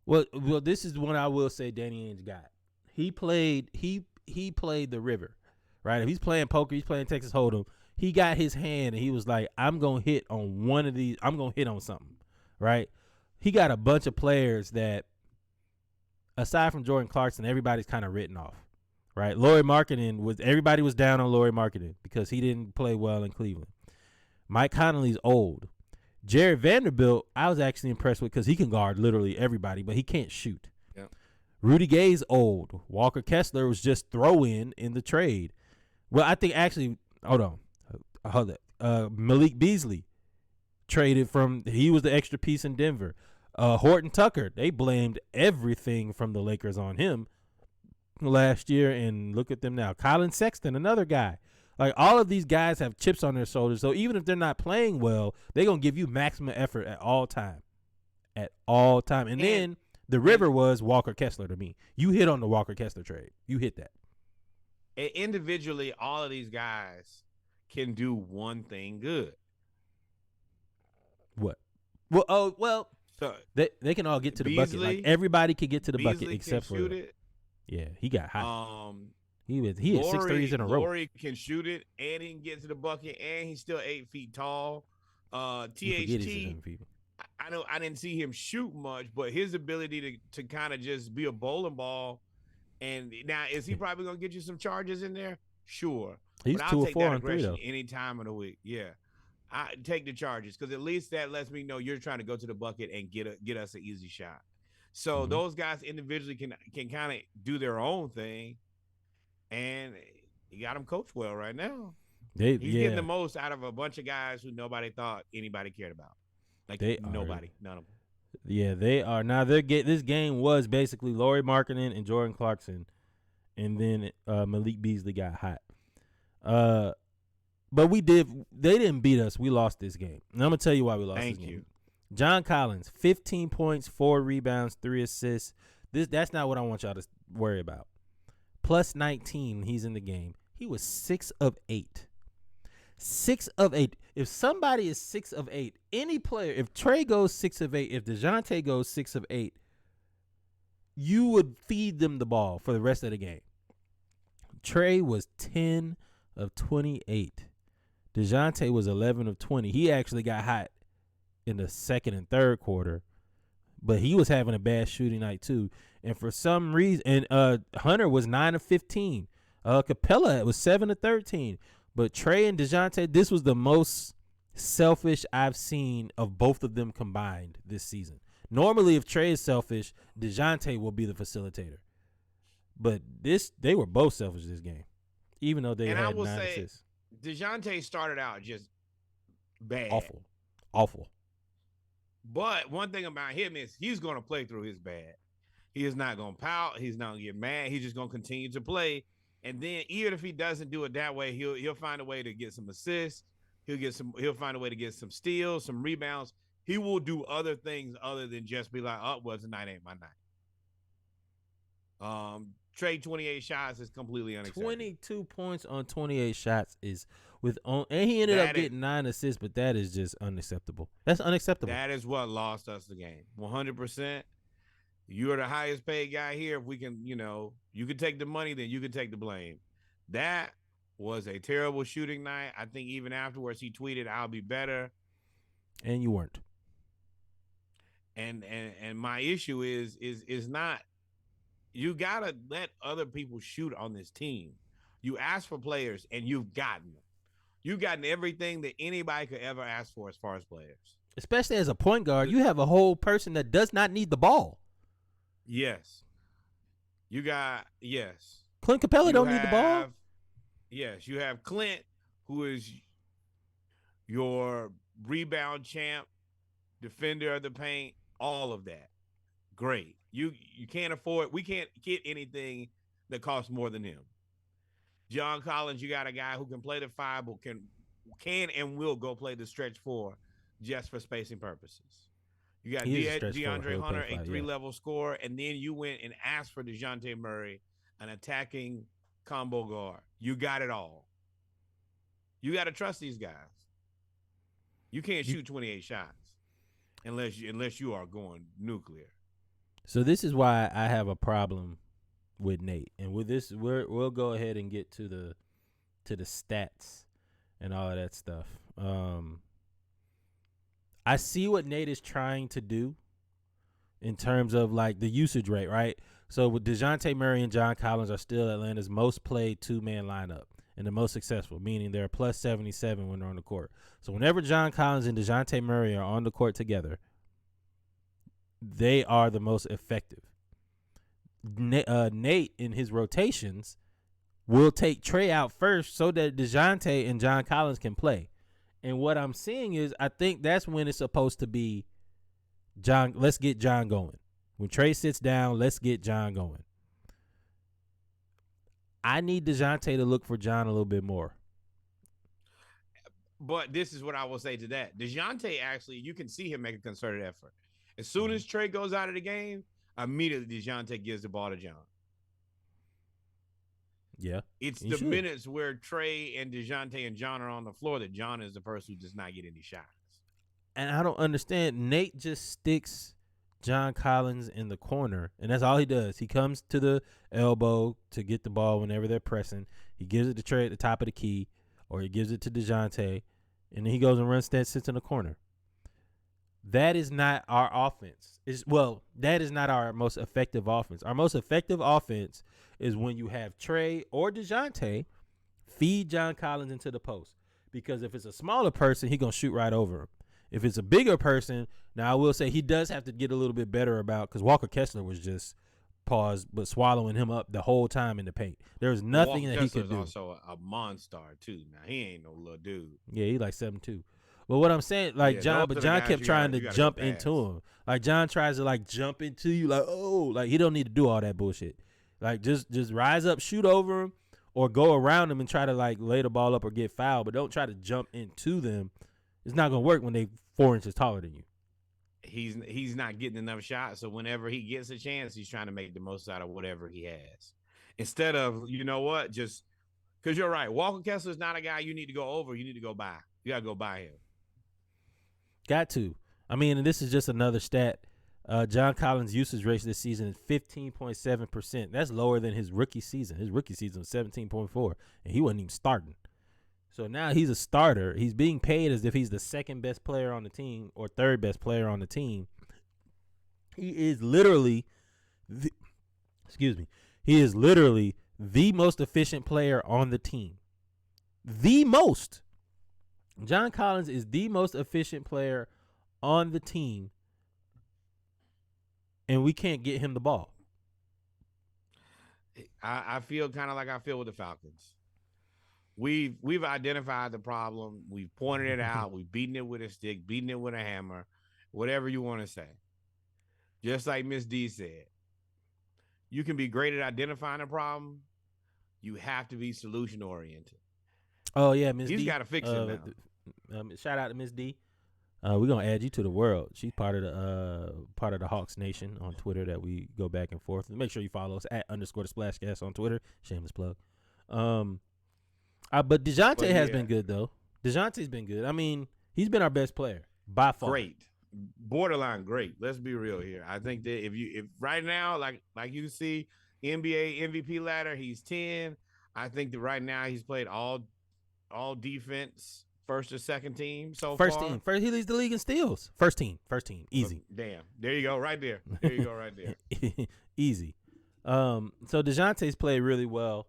Well, this is one I will say Danny Ainge got. He played the river, right? If he's playing poker, he's playing Texas Hold'em. He got his hand and he was like, I'm going to hit on one of these. I'm going to hit on something, right? He got a bunch of players that, aside from Jordan Clarkson, everybody's kind of written off, right? Lauri Markkanen everybody was down on Lauri Markkanen because he didn't play well in Cleveland. Mike Conley's old. Jared Vanderbilt, I was actually impressed with because he can guard literally everybody, but he can't shoot. Yep. Rudy Gay's old. Walker Kessler was just throw-in the trade. Well, I think actually, hold on. Malik Beasley traded he was the extra piece in Denver. Horton Tucker, they blamed everything from the Lakers on him last year, and look at them now. Colin Sexton, another guy. Like, all of these guys have chips on their shoulders, so even if they're not playing well, they're going to give you maximum effort at all time. At all time. And then the river was Walker Kessler to me. You hit on the Walker Kessler trade. You hit that. Individually, all of these guys can do one thing good. What? So they can all get to the bucket. Like, everybody can get to the bucket except for it. Yeah, he got hot. He had 6 threes in a row. Lauri can shoot it, and he can get to the bucket, and he's still 8 feet tall. THT, I didn't see him shoot much, but his ability to kind of just be a bowling ball. And now, is he probably going to get you some charges in there? Sure. He's but I'll 2 or take 4 that on 3 aggression though. any time of the week. Yeah. I take the charges because at least that lets me know you're trying to go to the bucket and get us an easy shot. So those guys individually can kind of do their own thing, and you got them coached well right now. He's getting the most out of a bunch of guys who nobody thought anybody cared about. Like nobody, none of them. Yeah, they are. Now this game was basically Lauri Markkanen and Jordan Clarkson, and then Malik Beasley got hot. But they didn't beat us. We lost this game. And I'm gonna tell you why we lost this game. Thank you. John Collins, 15 points, 4 rebounds, 3 assists. That's not what I want y'all to worry about. Plus 19, he's in the game. He was 6 of 8. 6 of 8. If somebody is 6 of 8, any player, if Trae goes 6 of 8, if DeJounte goes 6 of 8, you would feed them the ball for the rest of the game. Trae was 10 of 28. DeJounte was 11 of 20. He actually got hot in the second and third quarter, but he was having a bad shooting night too. And for some reason, and Hunter was 9 of 15. Capella was 7 of 13. But Trae and DeJounte, this was the most selfish I've seen of both of them combined this season. Normally, if Trae is selfish, DeJounte will be the facilitator. But they were both selfish this game, even though they had 9 assists. DeJounte started out just bad. Awful. But one thing about him is he's going to play through his bad. He is not going to pout. He's not going to get mad. He's just going to continue to play. And then even if he doesn't do it that way, he'll find a way to get some assists. He'll find a way to get some steals, some rebounds. He will do other things other than just be like, oh, well, tonight ain't my night. Trae 28 shots is completely unacceptable. 22 points on 28 shots is and he ended up getting 9 assists, but that is just unacceptable. That's unacceptable. That is what lost us the game. 100%. You're the highest paid guy here. If we can, you can take the money, then you can take the blame. That was a terrible shooting night. I think even afterwards he tweeted, "I'll be better." And you weren't. And my issue is not, you gotta let other people shoot on this team. You ask for players and you've gotten them. You've gotten everything that anybody could ever ask for as far as players. Especially as a point guard, you have a whole person that does not need the ball. Yes. Clint Capella don't need the ball. Yes, you have Clint, who is your rebound champ, defender of the paint, all of that. Great. You can't afford, we can't get anything that costs more than him. John Collins, you got a guy who can play the 5, but can and will go play the stretch 4 just for spacing purposes. You got DeAndre Hunter, a 3-level scorer, and then you went and asked for DeJounte Murray, an attacking combo guard. You got it all. You got to trust these guys. You can't shoot 28 shots unless you are going nuclear. So this is why I have a problem with Nate, and with this, we'll go ahead and get to the stats and all of that stuff. I see what Nate is trying to do in terms of like the usage rate, right? So with DeJounte Murray and John Collins are still Atlanta's most played 2-man lineup and the most successful, meaning they're plus 77 when they're on the court. So whenever John Collins and DeJounte Murray are on the court together, they are the most effective. Nate in his rotations will take Trae out first so that DeJounte and John Collins can play. And what I'm seeing is I think that's when it's supposed to be John. Let's get John going. When Trae sits down, let's get John going. I need DeJounte to look for John a little bit more. But this is what I will say to that. DeJounte actually, you can see him make a concerted effort. As soon as Trae goes out of the game, immediately DeJounte gives the ball to John. Yeah. It's the minutes where Trae and DeJounte and John are on the floor that John is the person who does not get any shots. And I don't understand. Nate just sticks John Collins in the corner, and that's all he does. He comes to the elbow to get the ball whenever they're pressing. He gives it to Trae at the top of the key, or he gives it to DeJounte, and then he goes and sits in the corner. that is not our offense. That is not our most effective offense. Our most effective offense is when you have Trae or DeJounte feed John Collins into the post. Because if it's a smaller person, he's going to shoot right over him. If it's a bigger person, now I will say he does have to get a little bit better about, because Walker Kessler was just but swallowing him up the whole time in the paint. There's nothing Walker that he could do. Also a monster too. Now he ain't no little dude. Yeah, he like 7'2". But what I'm saying, like John kept trying to jump into him. Like John tries to like jump into you, like like he don't need to do all that bullshit. Like just rise up, shoot over him, or go around him and try to like lay the ball up or get fouled. But don't try to jump into them. It's not gonna work when they 4 inches taller than you. He's not getting enough shots, so whenever he gets a chance, he's trying to make the most out of whatever he has. Instead of, you know what, just because you're right, Walker Kessler is not a guy you need to go over. You need to go by. You got to go by him. Got to. I mean, and this is just another stat. John Collins' usage rate this season is 15.7%. That's lower than his rookie season. His rookie season was 17.4, and he wasn't even starting. So now he's a starter. He's being paid as if he's the second best player on the team or third best player on the team. He is literally, he is literally the most efficient player on the team. The most. John Collins is the most efficient player on the team, and we can't get him the ball. I feel kind of like I feel with the Falcons. We've identified the problem. We've pointed it out. We've beaten it with a stick, beaten it with a hammer, whatever you want to say. Just like Miss D said, you can be great at identifying a problem. You have to be solution oriented. Oh yeah, Miss D. He's got to fix it now. Shout out to Miss D. We're gonna add you to the world. She's part of the Hawks Nation on Twitter that we go back and forth. Make sure you follow us at _the_splashcast on Twitter. Shameless plug. But DeJounte has been good though. DeJounte's been good. I mean, he's been our best player by far. Great, borderline great. Let's be real here. I think that if right now, like you see NBA MVP ladder, he's 10. I think that right now he's played all defense, first or second team so first far. Team. First, he leads the league in steals. First team, easy. Damn, there you go, right there. Easy. So DeJounte's played really well.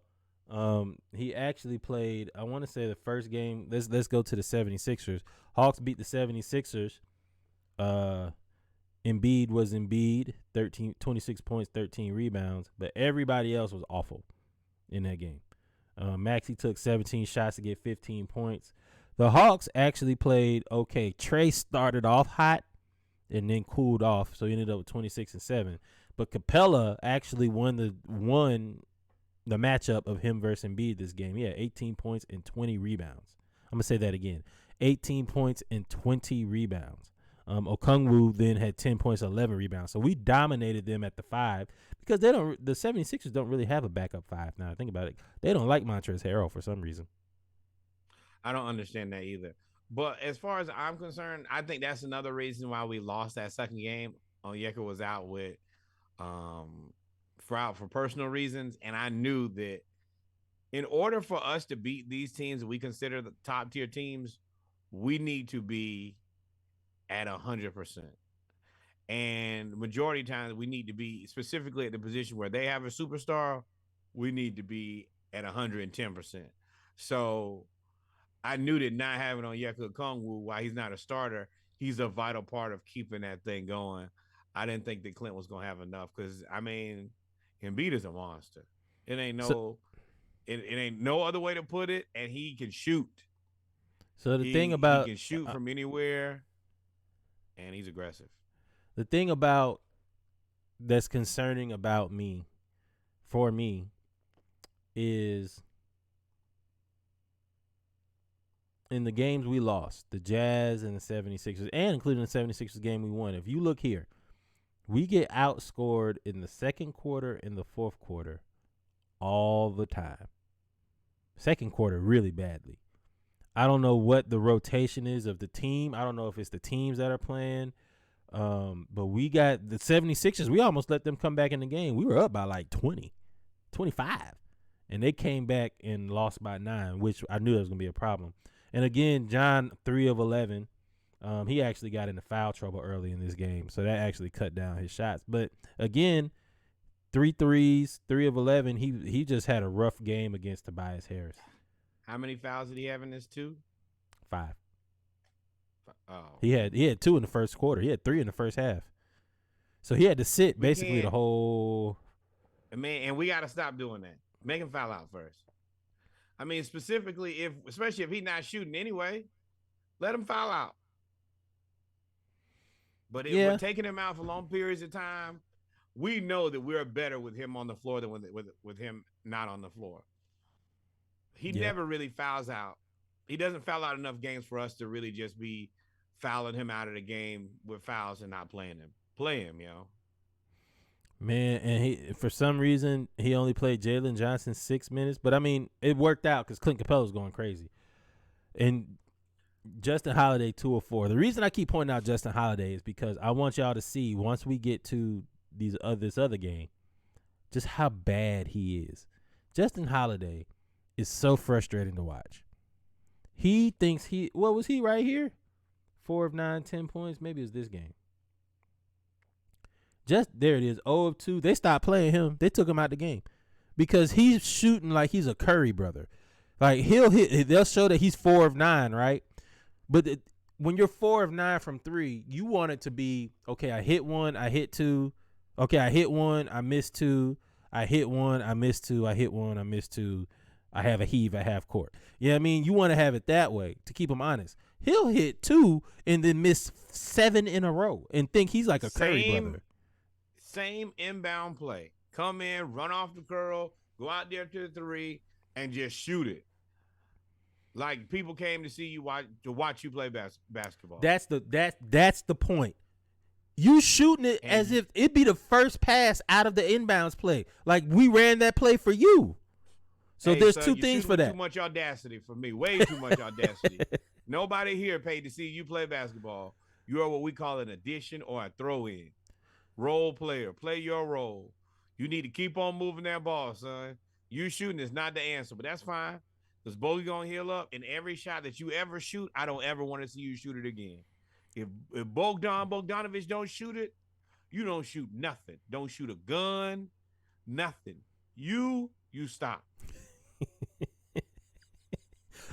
He actually played, I want to say the first game. Let's go to the 76ers. Hawks beat the 76ers. Embiid was 26 points, 13 rebounds, but everybody else was awful in that game. Maxey took 17 shots to get 15 points. The Hawks actually played okay. Trae started off hot and then cooled off, so he ended up with 26 and 7. But Capella actually won the matchup of him versus Embiid this game. He had 18 points and 20 rebounds. I'm going to say that again. 18 points and 20 rebounds. Okongwu then had 10 points, 11 rebounds. So we dominated them at the 5 because the 76ers don't really have a backup 5 now. Think about it. They don't like Montrezl Harrell for some reason. I don't understand that either. But as far as I'm concerned, I think that's another reason why we lost that second game. Onyeka was out with for personal reasons, and I knew that in order for us to beat these teams we consider the top tier teams, we need to be at 100%. And majority of times we need to be specifically at the position where they have a superstar, we need to be at 110%. So I knew that not having Onyeka Okongwu, while he's not a starter, he's a vital part of keeping that thing going. I didn't think that Clint was going to have enough because, I mean, Embiid is a monster. It ain't it ain't no other way to put it, and he can shoot. So the thing about he can shoot from anywhere, and he's aggressive. The thing about that's concerning about me, for me, is in the games we lost, the Jazz and the 76ers, and including the 76ers game we won. If you look here, we get outscored in the second quarter and the fourth quarter all the time. Second quarter really badly. I don't know what the rotation is of the team. I don't know if it's the teams that are playing. But we got the 76ers. We almost let them come back in the game. We were up by like 20, 25. And they came back and lost by 9, which I knew that was going to be a problem. And again, John, 3 of 11. He actually got into foul trouble early in this game, so that actually cut down his shots. But again, 3 threes, 3 of 11. He just had a rough game against Tobias Harris. How many fouls did he have in this 2? 5. Oh. He had 2 in the first quarter. He had 3 in the first half. So he had to sit basically the whole. Man, and we got to stop doing that. Make him foul out first. I mean, specifically, especially if he's not shooting anyway, let him foul out. But if we're taking him out for long periods of time, we know that we're better with him on the floor than with him not on the floor. He never really fouls out. He doesn't foul out enough games for us to really just be fouling him out of the game with fouls and not playing him. Play him, yo. Man, and he for some reason he only played Jalen Johnson 6 minutes, but I mean it worked out because Clint Capella was going crazy, and Justin Holiday 2 of 4. The reason I keep pointing out Justin Holiday is because I want y'all to see once we get to this other game, just how bad he is. Justin Holiday is so frustrating to watch. He thinks what was he right here? 4 of 9, 10 points. Maybe it was this game. Just there it is, 0 of 2. They stopped playing him. They took him out the game because he's shooting like he's a Curry brother. Like they'll show that he's 4 of 9, right? But when you're 4 of 9 from 3, you want it to be, okay, I hit 1, I hit 2. Okay, I hit 1, I missed 2. I hit 1, I missed 2. I hit 1, I missed 2. I have a heave at half court. You know what I mean? You want to have it that way to keep him honest. He'll hit 2 and then miss 7 in a row and think he's like a Curry brother. Same inbound play. Come in, run off the curl, go out there to the 3, and just shoot it. Like people came to see you watch you play basketball. That's the point. You shooting it as if it'd be the first pass out of the inbounds play. Like we ran that play for you. So there's two things for that. Too much audacity for me. Way too much audacity. Nobody here paid to see you play basketball. You are what we call an addition or a throw-in. Role player. Play your role. You need to keep on moving that ball, son. You shooting is not the answer, but that's fine. Because Bogey going to heal up, and every shot that you ever shoot, I don't ever want to see you shoot it again. If Bogdanovich don't shoot it, you don't shoot nothing. Don't shoot a gun, nothing. You stop.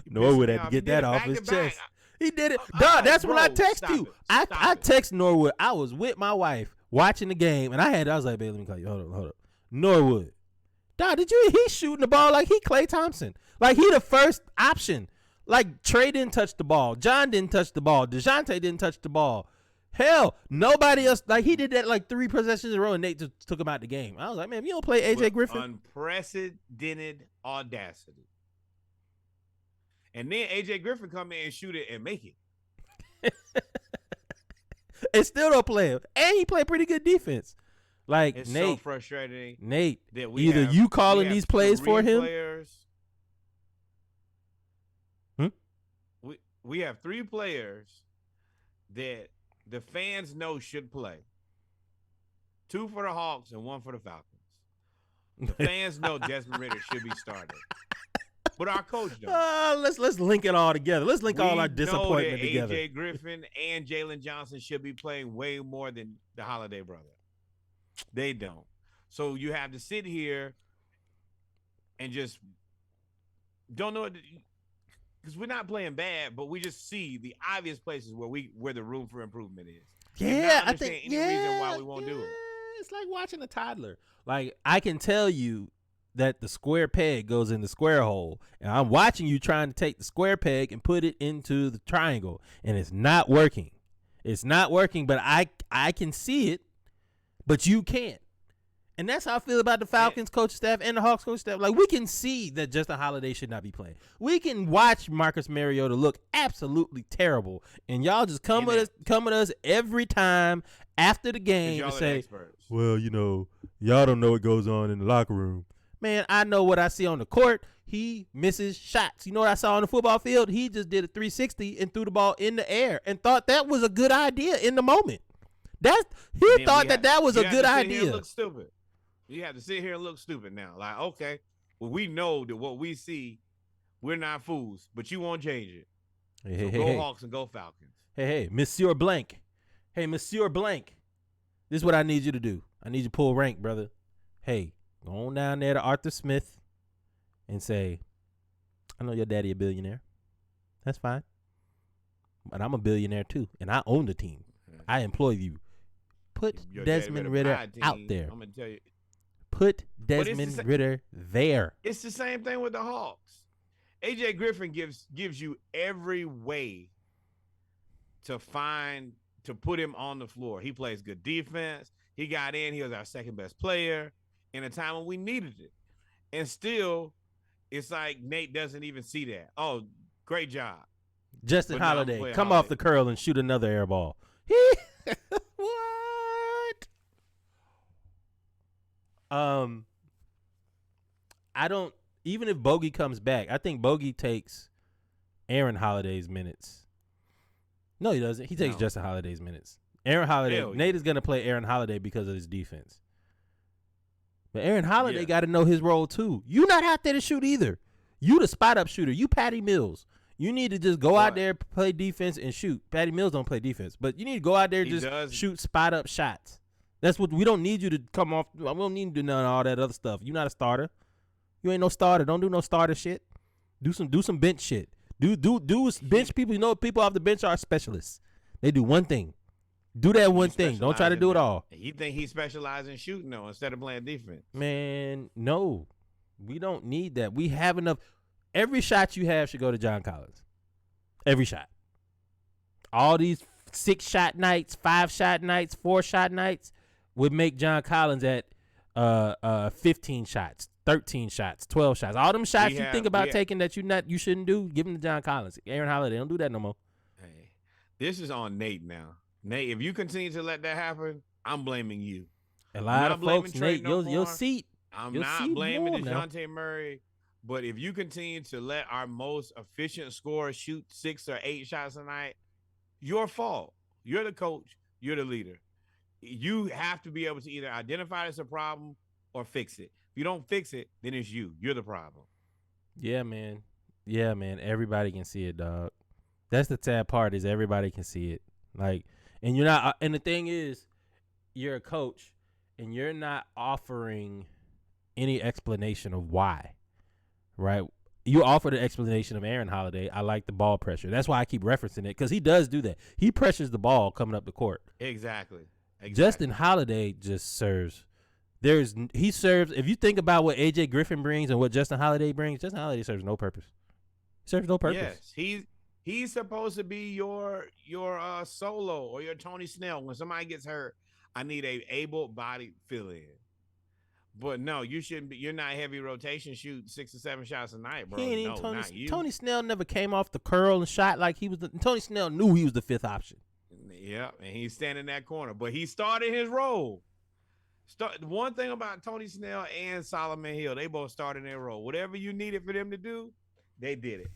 Norwood had to get that off his chest. He did it. Dog, that's when I text you. I text Norwood. I was with my wife watching the game, and I was like, babe, let me call you. Hold up. Norwood. Dog, he's shooting the ball like he Klay Thompson. Like he the first option. Like Trae didn't touch the ball. John didn't touch the ball. DeJounte didn't touch the ball. Hell, nobody else. Like he did that like 3 possessions in a row, and Nate just took him out the game. I was like, man, if you don't play AJ Griffin. Unprecedented audacity. And then AJ Griffin come in and shoot it and make it. And still don't play him. And he played pretty good defense. Like it's Nate, so frustrating. Nate, that you calling these plays for him. We have 3 players that the fans know should play. 2 for the Hawks and 1 for the Falcons. The fans know Desmond Ritter should be started. But our coach knows. Let's link it all together. Let's link all our disappointment together. AJ Griffin and Jalen Johnson should be playing way more than the Holiday brother. They don't. So you have to sit here and just don't know, because we're not playing bad, but we just see the obvious places where the room for improvement is. Yeah, I think any reason why we won't do it. It's like watching a toddler. Like I can tell you that the square peg goes in the square hole, and I'm watching you trying to take the square peg and put it into the triangle, and it's not working. It's not working, but I can see it, but you can't. And that's how I feel about the Falcons coaching staff and the Hawks coaching staff. Like, we can see that Justin Holiday should not be playing. We can watch Marcus Mariota look absolutely terrible, and y'all just come at us every time after the game and say, well, y'all don't know what goes on in the locker room. Man, I know what I see on the court. He misses shots. You know what I saw on the football field? He just did a 360 and threw the ball in the air and thought that was a good idea in the moment. He thought that was a good idea. Look stupid. You have to sit here and look stupid now. Like, okay, well, we know that what we see, we're not fools, but you won't change it. Go Hawks and go Falcons. Hey, Monsieur Blank. Hey, Monsieur Blank. This is what I need you to do. I need you to pull rank, brother. Hey, go on down there to Arthur Smith and say, I know your daddy a billionaire. That's fine. But I'm a billionaire too, and I own the team. I employ you. Put Desmond Ritter out there. I'm gonna tell you. Put Desmond Ritter there. It's the same thing with the Hawks. AJ Griffin gives you every way to put him on the floor. He plays good defense. He got in. He was our second best player in a time when we needed it. And still, it's like Nate doesn't even see that. Oh, great job. Justin Holiday, come off the curl and shoot another air ball. What? I don't, even if Bogey comes back, I think Bogey takes Aaron Holiday's minutes. No, he doesn't. He takes Justin Holiday's minutes. Aaron Holiday, Nate is going to play Aaron Holiday because of his defense. But Aaron Holiday got to know his role too. You not out there to shoot either. You the spot up shooter. You Patty Mills. You need to just go out there, play defense, and shoot. Patty Mills don't play defense, but you need to go out there and just shoot spot up shots. That's what we don't need you to come off. We don't need you to do none of all that other stuff. You're not a starter. You ain't no starter. Don't do no starter shit. Do some bench shit. Do bench people. You know, people off the bench are specialists. They do one thing. Do that one thing. Don't try to do it all. You think he specializes in shooting though instead of playing defense? Man, no. We don't need that. We have enough. Every shot you have should go to John Collins. Every shot. All these 6-shot nights, 5-shot nights, 4-shot nights would make John Collins at 15 shots, 13 shots, 12 shots. All them shots you think about taking that you shouldn't do, give them to John Collins. Aaron Holiday, don't do that no more. Hey, this is on Nate now. Nate, if you continue to let that happen, I'm blaming you. A lot of folks, Nate, you'll see. I'm not blaming DeJounte Murray. But if you continue to let our most efficient scorer shoot 6 or 8 shots a night, your fault. You're the coach. You're the leader. You have to be able to either identify it as a problem or fix it. If you don't fix it, then it's you. You're the problem. Yeah, man. Everybody can see it, dog. That's the sad part is everybody can see it. Like, and you're not. And the thing is, you're a coach, and you're not offering any explanation of why. Right, you offered an explanation of Aaron Holiday. I like the ball pressure. That's why I keep referencing it because he does do that. He pressures the ball coming up the court. Exactly. Justin Holiday just serves. He serves. If you think about what AJ Griffin brings and what Justin Holiday brings, Justin Holiday serves no purpose. He serves no purpose. Yes, he's supposed to be your solo or your Tony Snell. When somebody gets hurt, I need a able-bodied fill-in. But no, you shouldn't be. You're not heavy rotation shooting 6 or 7 shots a night, bro. Not you. Tony Snell never came off the curl and shot like he was. Tony Snell knew he was the 5th option. Yeah, and he's standing in that corner, but he started his role. One thing about Tony Snell and Solomon Hill, they both started their role. Whatever you needed for them to do, they did it.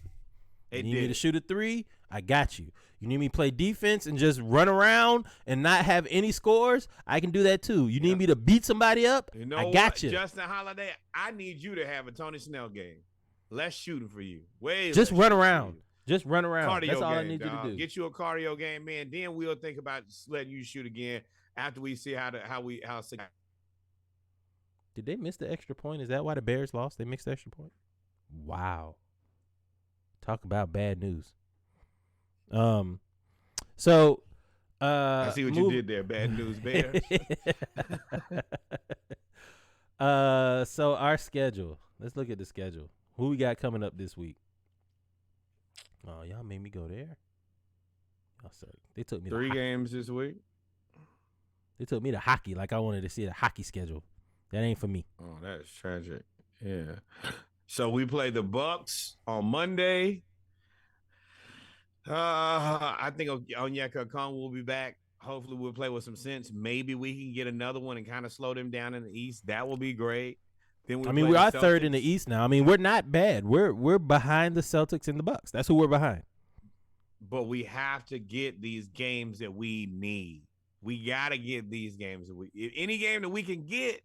You need me to shoot a 3? I got you. You need me to play defense and just run around and not have any scores? I can do that too. You need me to beat somebody up? I got you. Justin Holiday, I need you to have a Tony Snell game. Less shooting for you. Just run around. Just run around. Cardio That's all game, I need you to do. Get you a cardio game, man. Then we'll think about letting you shoot again after we see how. Did they miss the extra point? Is that why the Bears lost? They missed the extra point? Wow. Talk about bad news. So I see what you did there. Bad news, Bears. So our schedule. Let's look at the schedule. Who we got coming up this week? Oh, y'all made me go there. Oh, sorry. They took me 3 games this week. They took me to hockey like I wanted to see a hockey schedule. That ain't for me. Oh, that's tragic. Yeah. So we play the Bucks on Monday. I think Onyeka Okongwu will be back. Hopefully we'll play with some sense. Maybe we can get another one and kind of slow them down in the East. That will be great. Then we are third in the East now. I mean, we're not bad. We're behind the Celtics and the Bucks. That's who we're behind. But we have to get these games that we need. We got to get these games. Any game that we can get,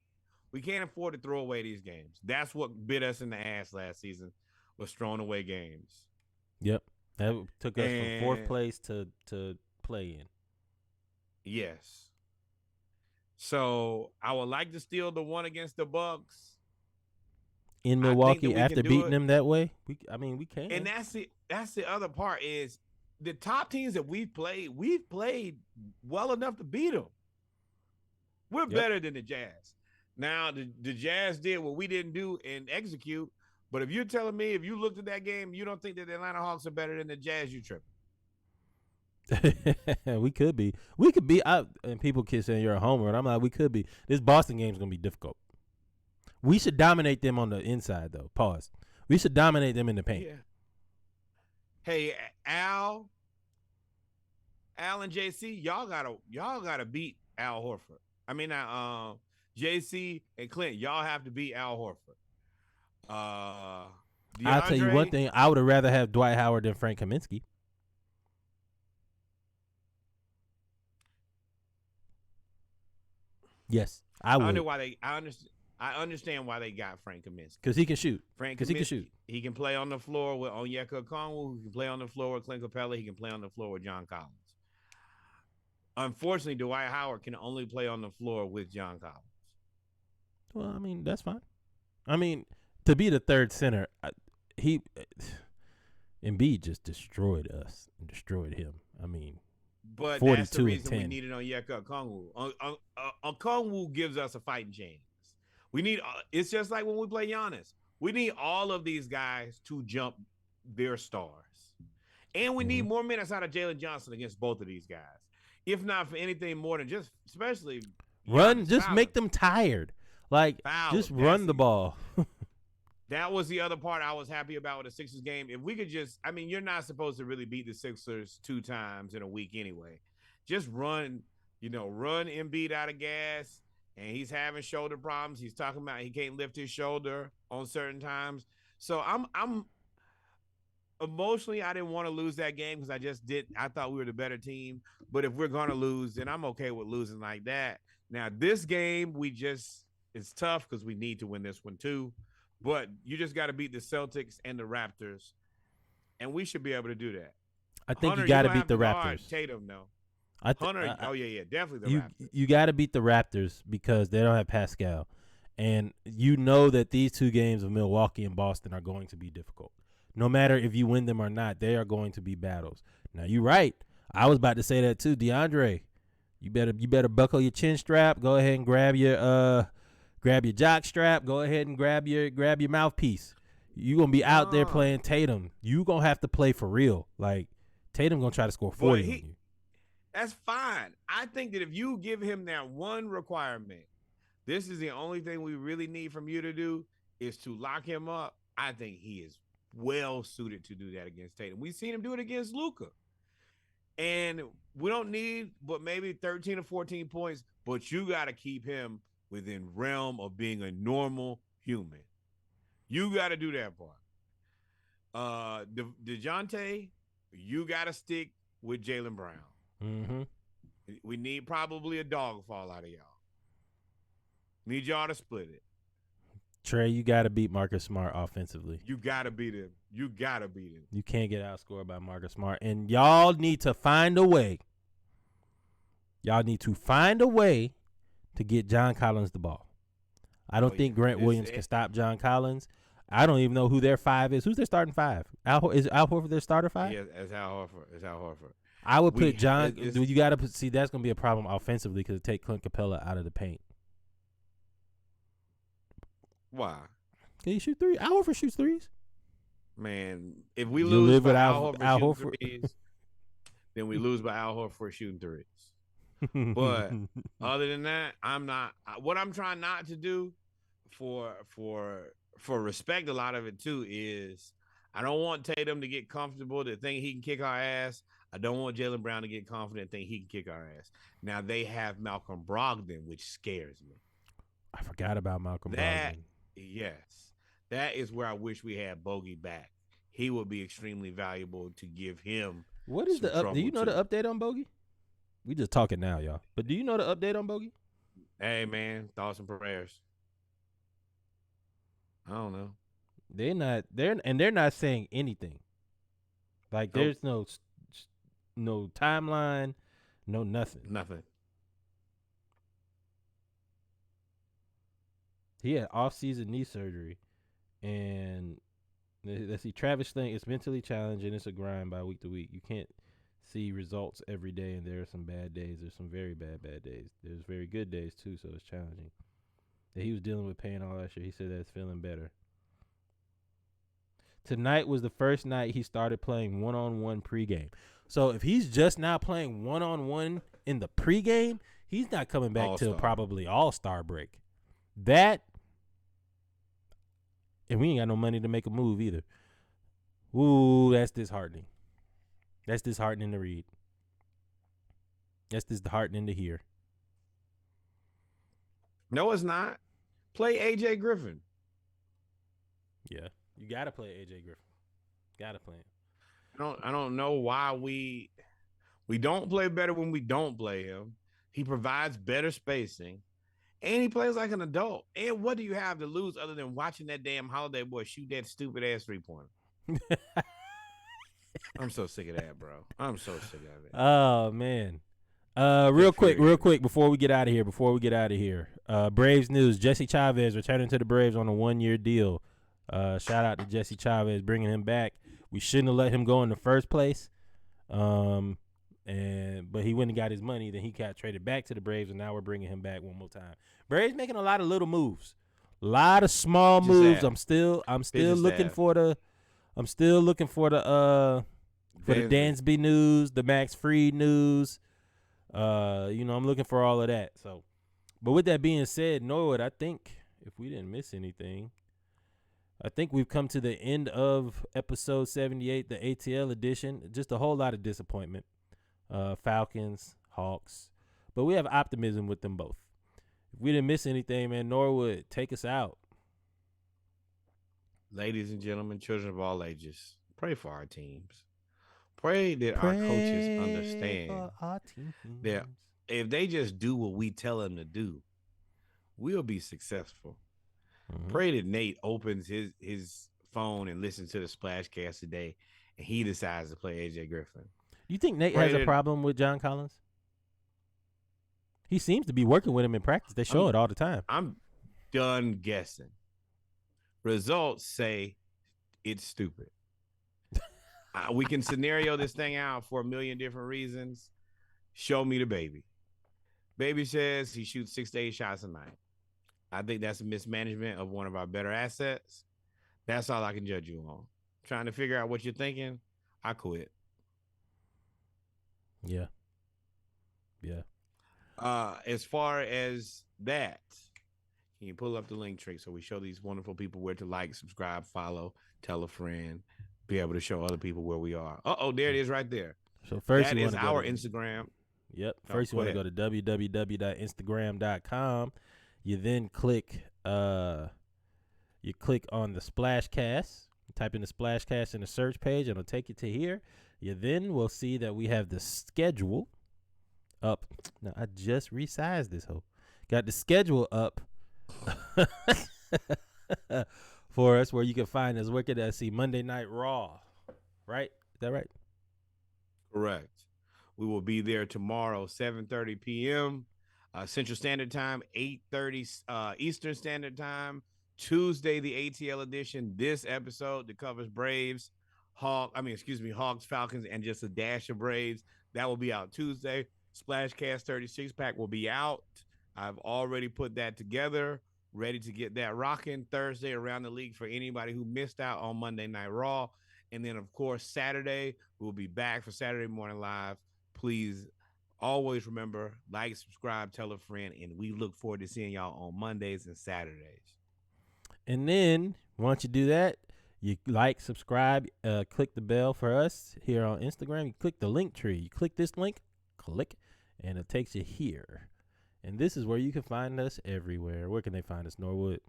we can't afford to throw away these games. That's what bit us in the ass last season, was throwing away games. Yep. That took us from 4th place to play in. Yes. So I would like to steal the one against the Bucks in Milwaukee after beating them that way. We can. And that's the other part is the top teams that we've played well enough to beat them. We're better than the Jazz. Now, the Jazz did what we didn't do and execute. But if you're telling me, if you looked at that game, you don't think that the Atlanta Hawks are better than the Jazz, you tripping. We could be. And people keep saying you're a homer, and I'm like, we could be. This Boston game is going to be difficult. We should dominate them on the inside, though. Pause. We should dominate them in the paint. Yeah. Hey, Al and JC, y'all gotta beat Al Horford. I mean, JC and Clint, y'all have to beat Al Horford. I'll tell you one thing. I would have rather have Dwight Howard than Frank Kaminsky. Yes, I would. I understand why they got Frank Kaminsky. Because he can shoot. Because he can shoot. He can play on the floor with Onyeka Okongwu. He can play on the floor with Clint Capella. He can play on the floor with John Collins. Unfortunately, Dwight Howard can only play on the floor with John Collins. Well, I mean, that's fine. I mean, to be the third center, Embiid just destroyed us and destroyed him. I mean, but that's the reason we needed Onyeka Okongwu. Okongwu gives us a fighting chance. We need. It's just like when we play Giannis. We need all of these guys to jump their stars, and we need more minutes out of Jalen Johnson against both of these guys. If not for anything more than just, especially run, just make them tired. Like just run the ball. That was the other part I was happy about with the Sixers game. If we could just, I mean, you're not supposed to really beat the Sixers 2 times in a week anyway. Just run Embiid out of gas, and he's having shoulder problems. He's talking about he can't lift his shoulder on certain times. So I'm emotionally, I didn't want to lose that game because I thought we were the better team. But if we're going to lose, then I'm okay with losing like that. Now, this game, it's tough because we need to win this one too. But you just got to beat the Celtics and the Raptors, and we should be able to do that. I think you got to beat the Raptors. Tatum, no. Hunter, definitely the Raptors. You got to beat the Raptors because they don't have Pascal, and you know that these 2 games of Milwaukee and Boston are going to be difficult. No matter if you win them or not, they are going to be battles. Now you're right. I was about to say that too, DeAndre. You better buckle your chin strap. Go ahead and grab your jock strap. Go ahead and grab your mouthpiece. You're going to be out there playing Tatum. You're going to have to play for real. Like, Tatum going to try to score 40 on you. That's fine. I think that if you give him that one requirement, this is the only thing we really need from you to do is to lock him up. I think he is well suited to do that against Tatum. We've seen him do it against Luka. And we don't need but maybe 13 or 14 points, but you got to keep him within realm of being a normal human. You got to do that part. DeJounte, you got to stick with Jaylen Brown. Mm-hmm. We need probably a dog fall out of y'all. Need y'all to split it. Trae, you got to beat Marcus Smart offensively. You got to beat him. You can't get outscored by Marcus Smart. And y'all need to find a way. To get John Collins the ball. I don't think Grant Williams can stop John Collins. I don't even know who their 5 is. Who's their starting 5? Is Al Horford their starter 5? Yeah, it's Al Horford. I would put John. You got to see that's going to be a problem offensively because it take Clint Capella out of the paint. Why? Can he shoot 3? Al Horford shoots 3s. Man, if we lose by Al Horford shooting 3s, then we lose by Al Horford shooting 3s. But other than that, what I'm trying not to do for respect, a lot of it too is I don't want Tatum to get comfortable to think he can kick our ass. I don't want Jaylen Brown to get confident to think he can kick our ass. Now they have Malcolm Brogdon, which scares me. I forgot about Malcolm Brogdon. Yes. That is where I wish we had Bogey back. He would be extremely valuable to give him. What is the up? Do you know the update on Bogey? We just talking now, y'all. But do you know the update on Bogey? Hey, man, thoughts and prayers. I don't know. They're not saying anything. Like there's no timeline, no nothing. Nothing. He had off-season knee surgery, and let's see, Travis think it's mentally challenging. It's a grind by week to week. You can't see results every day, and there are some bad days. There's some very bad days. There's very good days too, so it's challenging. That he was dealing with pain all last year. He said that's feeling better. Tonight was the first night he started playing one-on-one pregame. So if he's just now playing one-on-one in the pregame, he's not coming back till probably All-Star break. That, and we ain't got no money to make a move either. Ooh, that's disheartening. That's disheartening to read. That's disheartening to hear. No, it's not. Play AJ Griffin. Yeah, you gotta play AJ Griffin. Gotta play him. I don't know why we don't play better when we don't play him. He provides better spacing, and he plays like an adult. And what do you have to lose other than watching that damn Holiday boy shoot that stupid ass 3-pointer? I'm so sick of that, bro. I'm so sick of it. Oh man. Real quick before we get out of here. Braves news: Jesse Chavez returning to the Braves on a 1-year deal. Shout out to Jesse Chavez bringing him back. We shouldn't have let him go in the first place. But he went and got his money. Then he got traded back to the Braves, and now we're bringing him back one more time. Braves making a lot of little moves, a lot of small moves. I'm still looking for the Dansby news, the Max Fried news. I'm looking for all of that. So, but with that being said, Norwood, I think if we didn't miss anything, I think we've come to the end of episode 78, the ATL edition. Just a whole lot of disappointment. Falcons, Hawks, but we have optimism with them both. If we didn't miss anything, man, Norwood, take us out. Ladies and gentlemen, children of all ages, pray for our teams. Pray that our coaches understand that if they just do what we tell them to do, we'll be successful. Mm-hmm. Pray that Nate opens his phone and listens to the Splashcast today, and he decides to play AJ Griffin. You think Nate has a problem with John Collins? He seems to be working with him in practice. They show it all the time. I'm done guessing. Results say it's stupid. We can scenario this thing out for a million different reasons. Show me the baby. Baby says he shoots 6 to 8 shots a night. I think that's a mismanagement of one of our better assets. That's all I can judge you on. Trying to figure out what you're thinking, I quit. Yeah. As far as that, can you pull up the link trick so we show these wonderful people where to like, subscribe, follow, tell a friend, be able to show other people where we are. There it is right there. So first that is our Instagram. Yep. First you want to go to www.instagram.com. You then click on the Splashcast. Type in the Splashcast in the search page, and it'll take you to here. You then will see that we have the schedule up. Now, I just resized this whole. Got the schedule up for us where you can find us. Where could I see Monday Night Raw? Right? Is that right? Correct. We will be there tomorrow, 7:30 p.m. Central Standard Time, 8:30 Eastern Standard Time. Tuesday, the ATL edition. This episode that covers Hawks, Falcons, and just a dash of Braves. That will be out Tuesday. Splashcast 36 pack will be out. I've already put that together, ready to get that rocking Thursday around the league for anybody who missed out on Monday Night Raw. And then, of course, Saturday, we'll be back for Saturday Morning Live. Please always remember, like, subscribe, tell a friend, and we look forward to seeing y'all on Mondays and Saturdays. And then, once you do that, you like, subscribe, click the bell for us here on Instagram. You click the link tree. You click this link, click, and it takes you here. And this is where you can find us everywhere. Where can they find us, Norwood?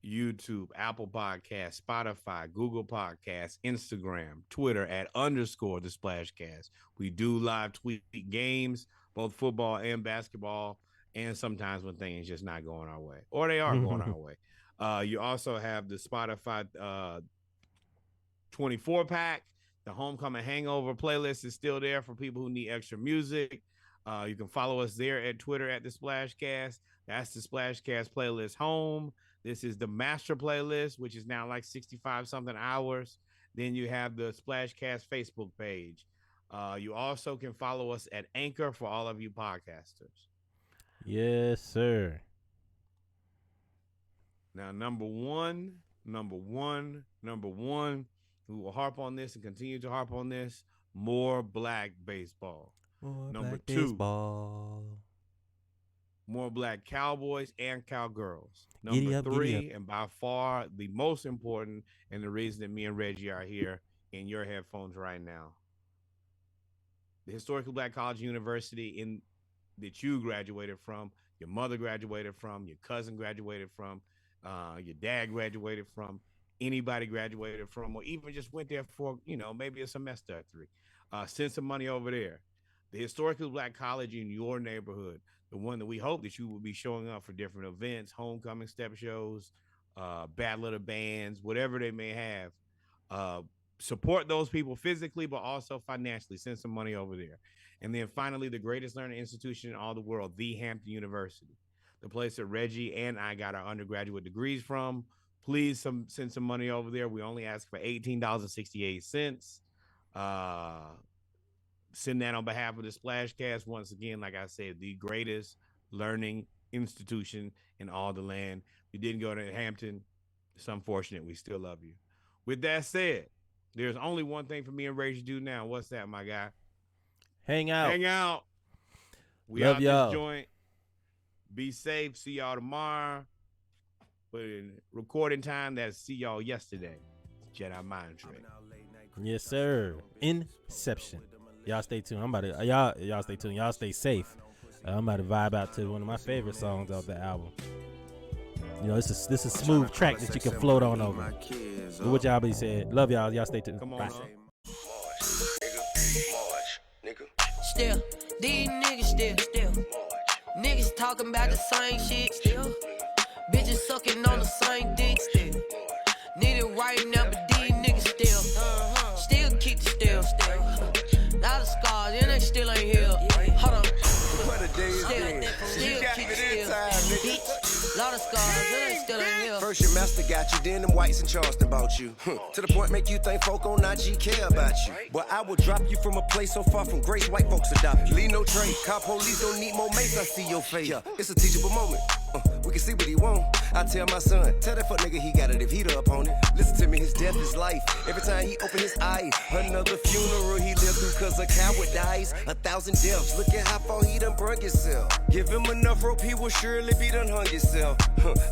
YouTube, Apple Podcasts, Spotify, Google Podcasts, Instagram, Twitter @_the Splashcast. We do live tweet games, both football and basketball, and sometimes when things just not going our way, or they are going our way. You also have the Spotify 24 pack The Homecoming Hangover playlist is still there for people who need extra music. You can follow us there at Twitter at the Splashcast. That's the Splashcast playlist home. This is the master playlist, which is now like 65 something hours. Then you have the Splashcast Facebook page. You also can follow us at Anchor for all of you podcasters. Yes, sir. Now, number one, we will harp on this and continue to harp on this. More black baseball. Number two, more black cowboys and cowgirls. Number three, and by far the most important, and the reason that me and Reggie are here in your headphones right now, the historically black college university that you graduated from, your mother graduated from, your cousin graduated from, your dad graduated from, anybody graduated from, or even just went there for, maybe a semester or 3. Send some money over there. The historically black college in your neighborhood, the one that we hope that you will be showing up for different events, homecoming step shows, battle of the bands, whatever they may have. Support those people physically, but also financially. Send some money over there. And then finally, the greatest learning institution in all the world, the Hampton University, the place that Reggie and I got our undergraduate degrees from. Please send some money over there. We only ask for $18.68. Send that on behalf of the Splashcast. Once again, like I said, the greatest learning institution in all the land. If you didn't go to Hampton, it's unfortunate. We still love you. With that said, there's only one thing for me and Ray to do now. What's that, my guy? Hang out. We love out y'all. This joint. Be safe. See y'all tomorrow. But in recording time, that's see y'all yesterday. Jedi Mind Trae. Yes, sir. Inception. Y'all stay tuned. Y'all stay tuned. Y'all stay safe. I'm about to vibe out to one of my favorite songs off the album. This is a smooth track that you can float on over. What y'all be said. Love y'all. Y'all stay tuned. Come on. Bye. Still, these niggas still. Niggas talking about the same shit still. Bitches sucking on the same dick still. Need it right now, but these niggas still keep the still. Lot of scars, and they still ain't healed. Hold on. Still keep the still. Bitch, lot of scars, and they still ain't healed. First your master got you, then them whites in Charleston bought you. To the point make you think folk on IG care about you. But I will drop you from a place so far from grace, white folks adopt you. Leave no Trae, cop police don't need more mace, I see your face. Yeah, it's a teachable moment. We can see what he want. I tell my son, tell that fuck nigga he got it if he the opponent. Listen to me, his death is life. Every time he open his eye, another funeral he lived through cause a coward dies. 1,000 deaths, look at how far he done brung himself. Give him enough rope, he will surely be done hung himself.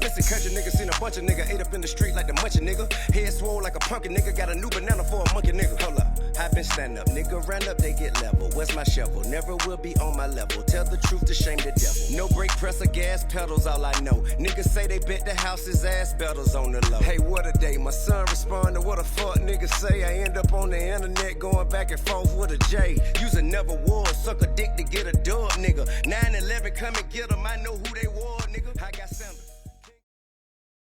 Listen, country nigga seen a bunch of nigga ate up in the street like the munchin' nigga. Head swole like a pumpkin nigga, got a new banana for a monkey nigga. Hold up, I've been stand up, nigga ran up, they get level. Where's my shovel? Never will be on my level. Tell the truth to shame the devil. No brake press or gas pedals, all I know. Niggas say they bet the house is ass battles on the low. Hey, what a day, my son respond to what a fuck niggas say. I end up on the internet going back and forth with a J. Using never was, suck a dick to get a dub, nigga. 9/11 come and get them, I know who they were, nigga. I got sandals.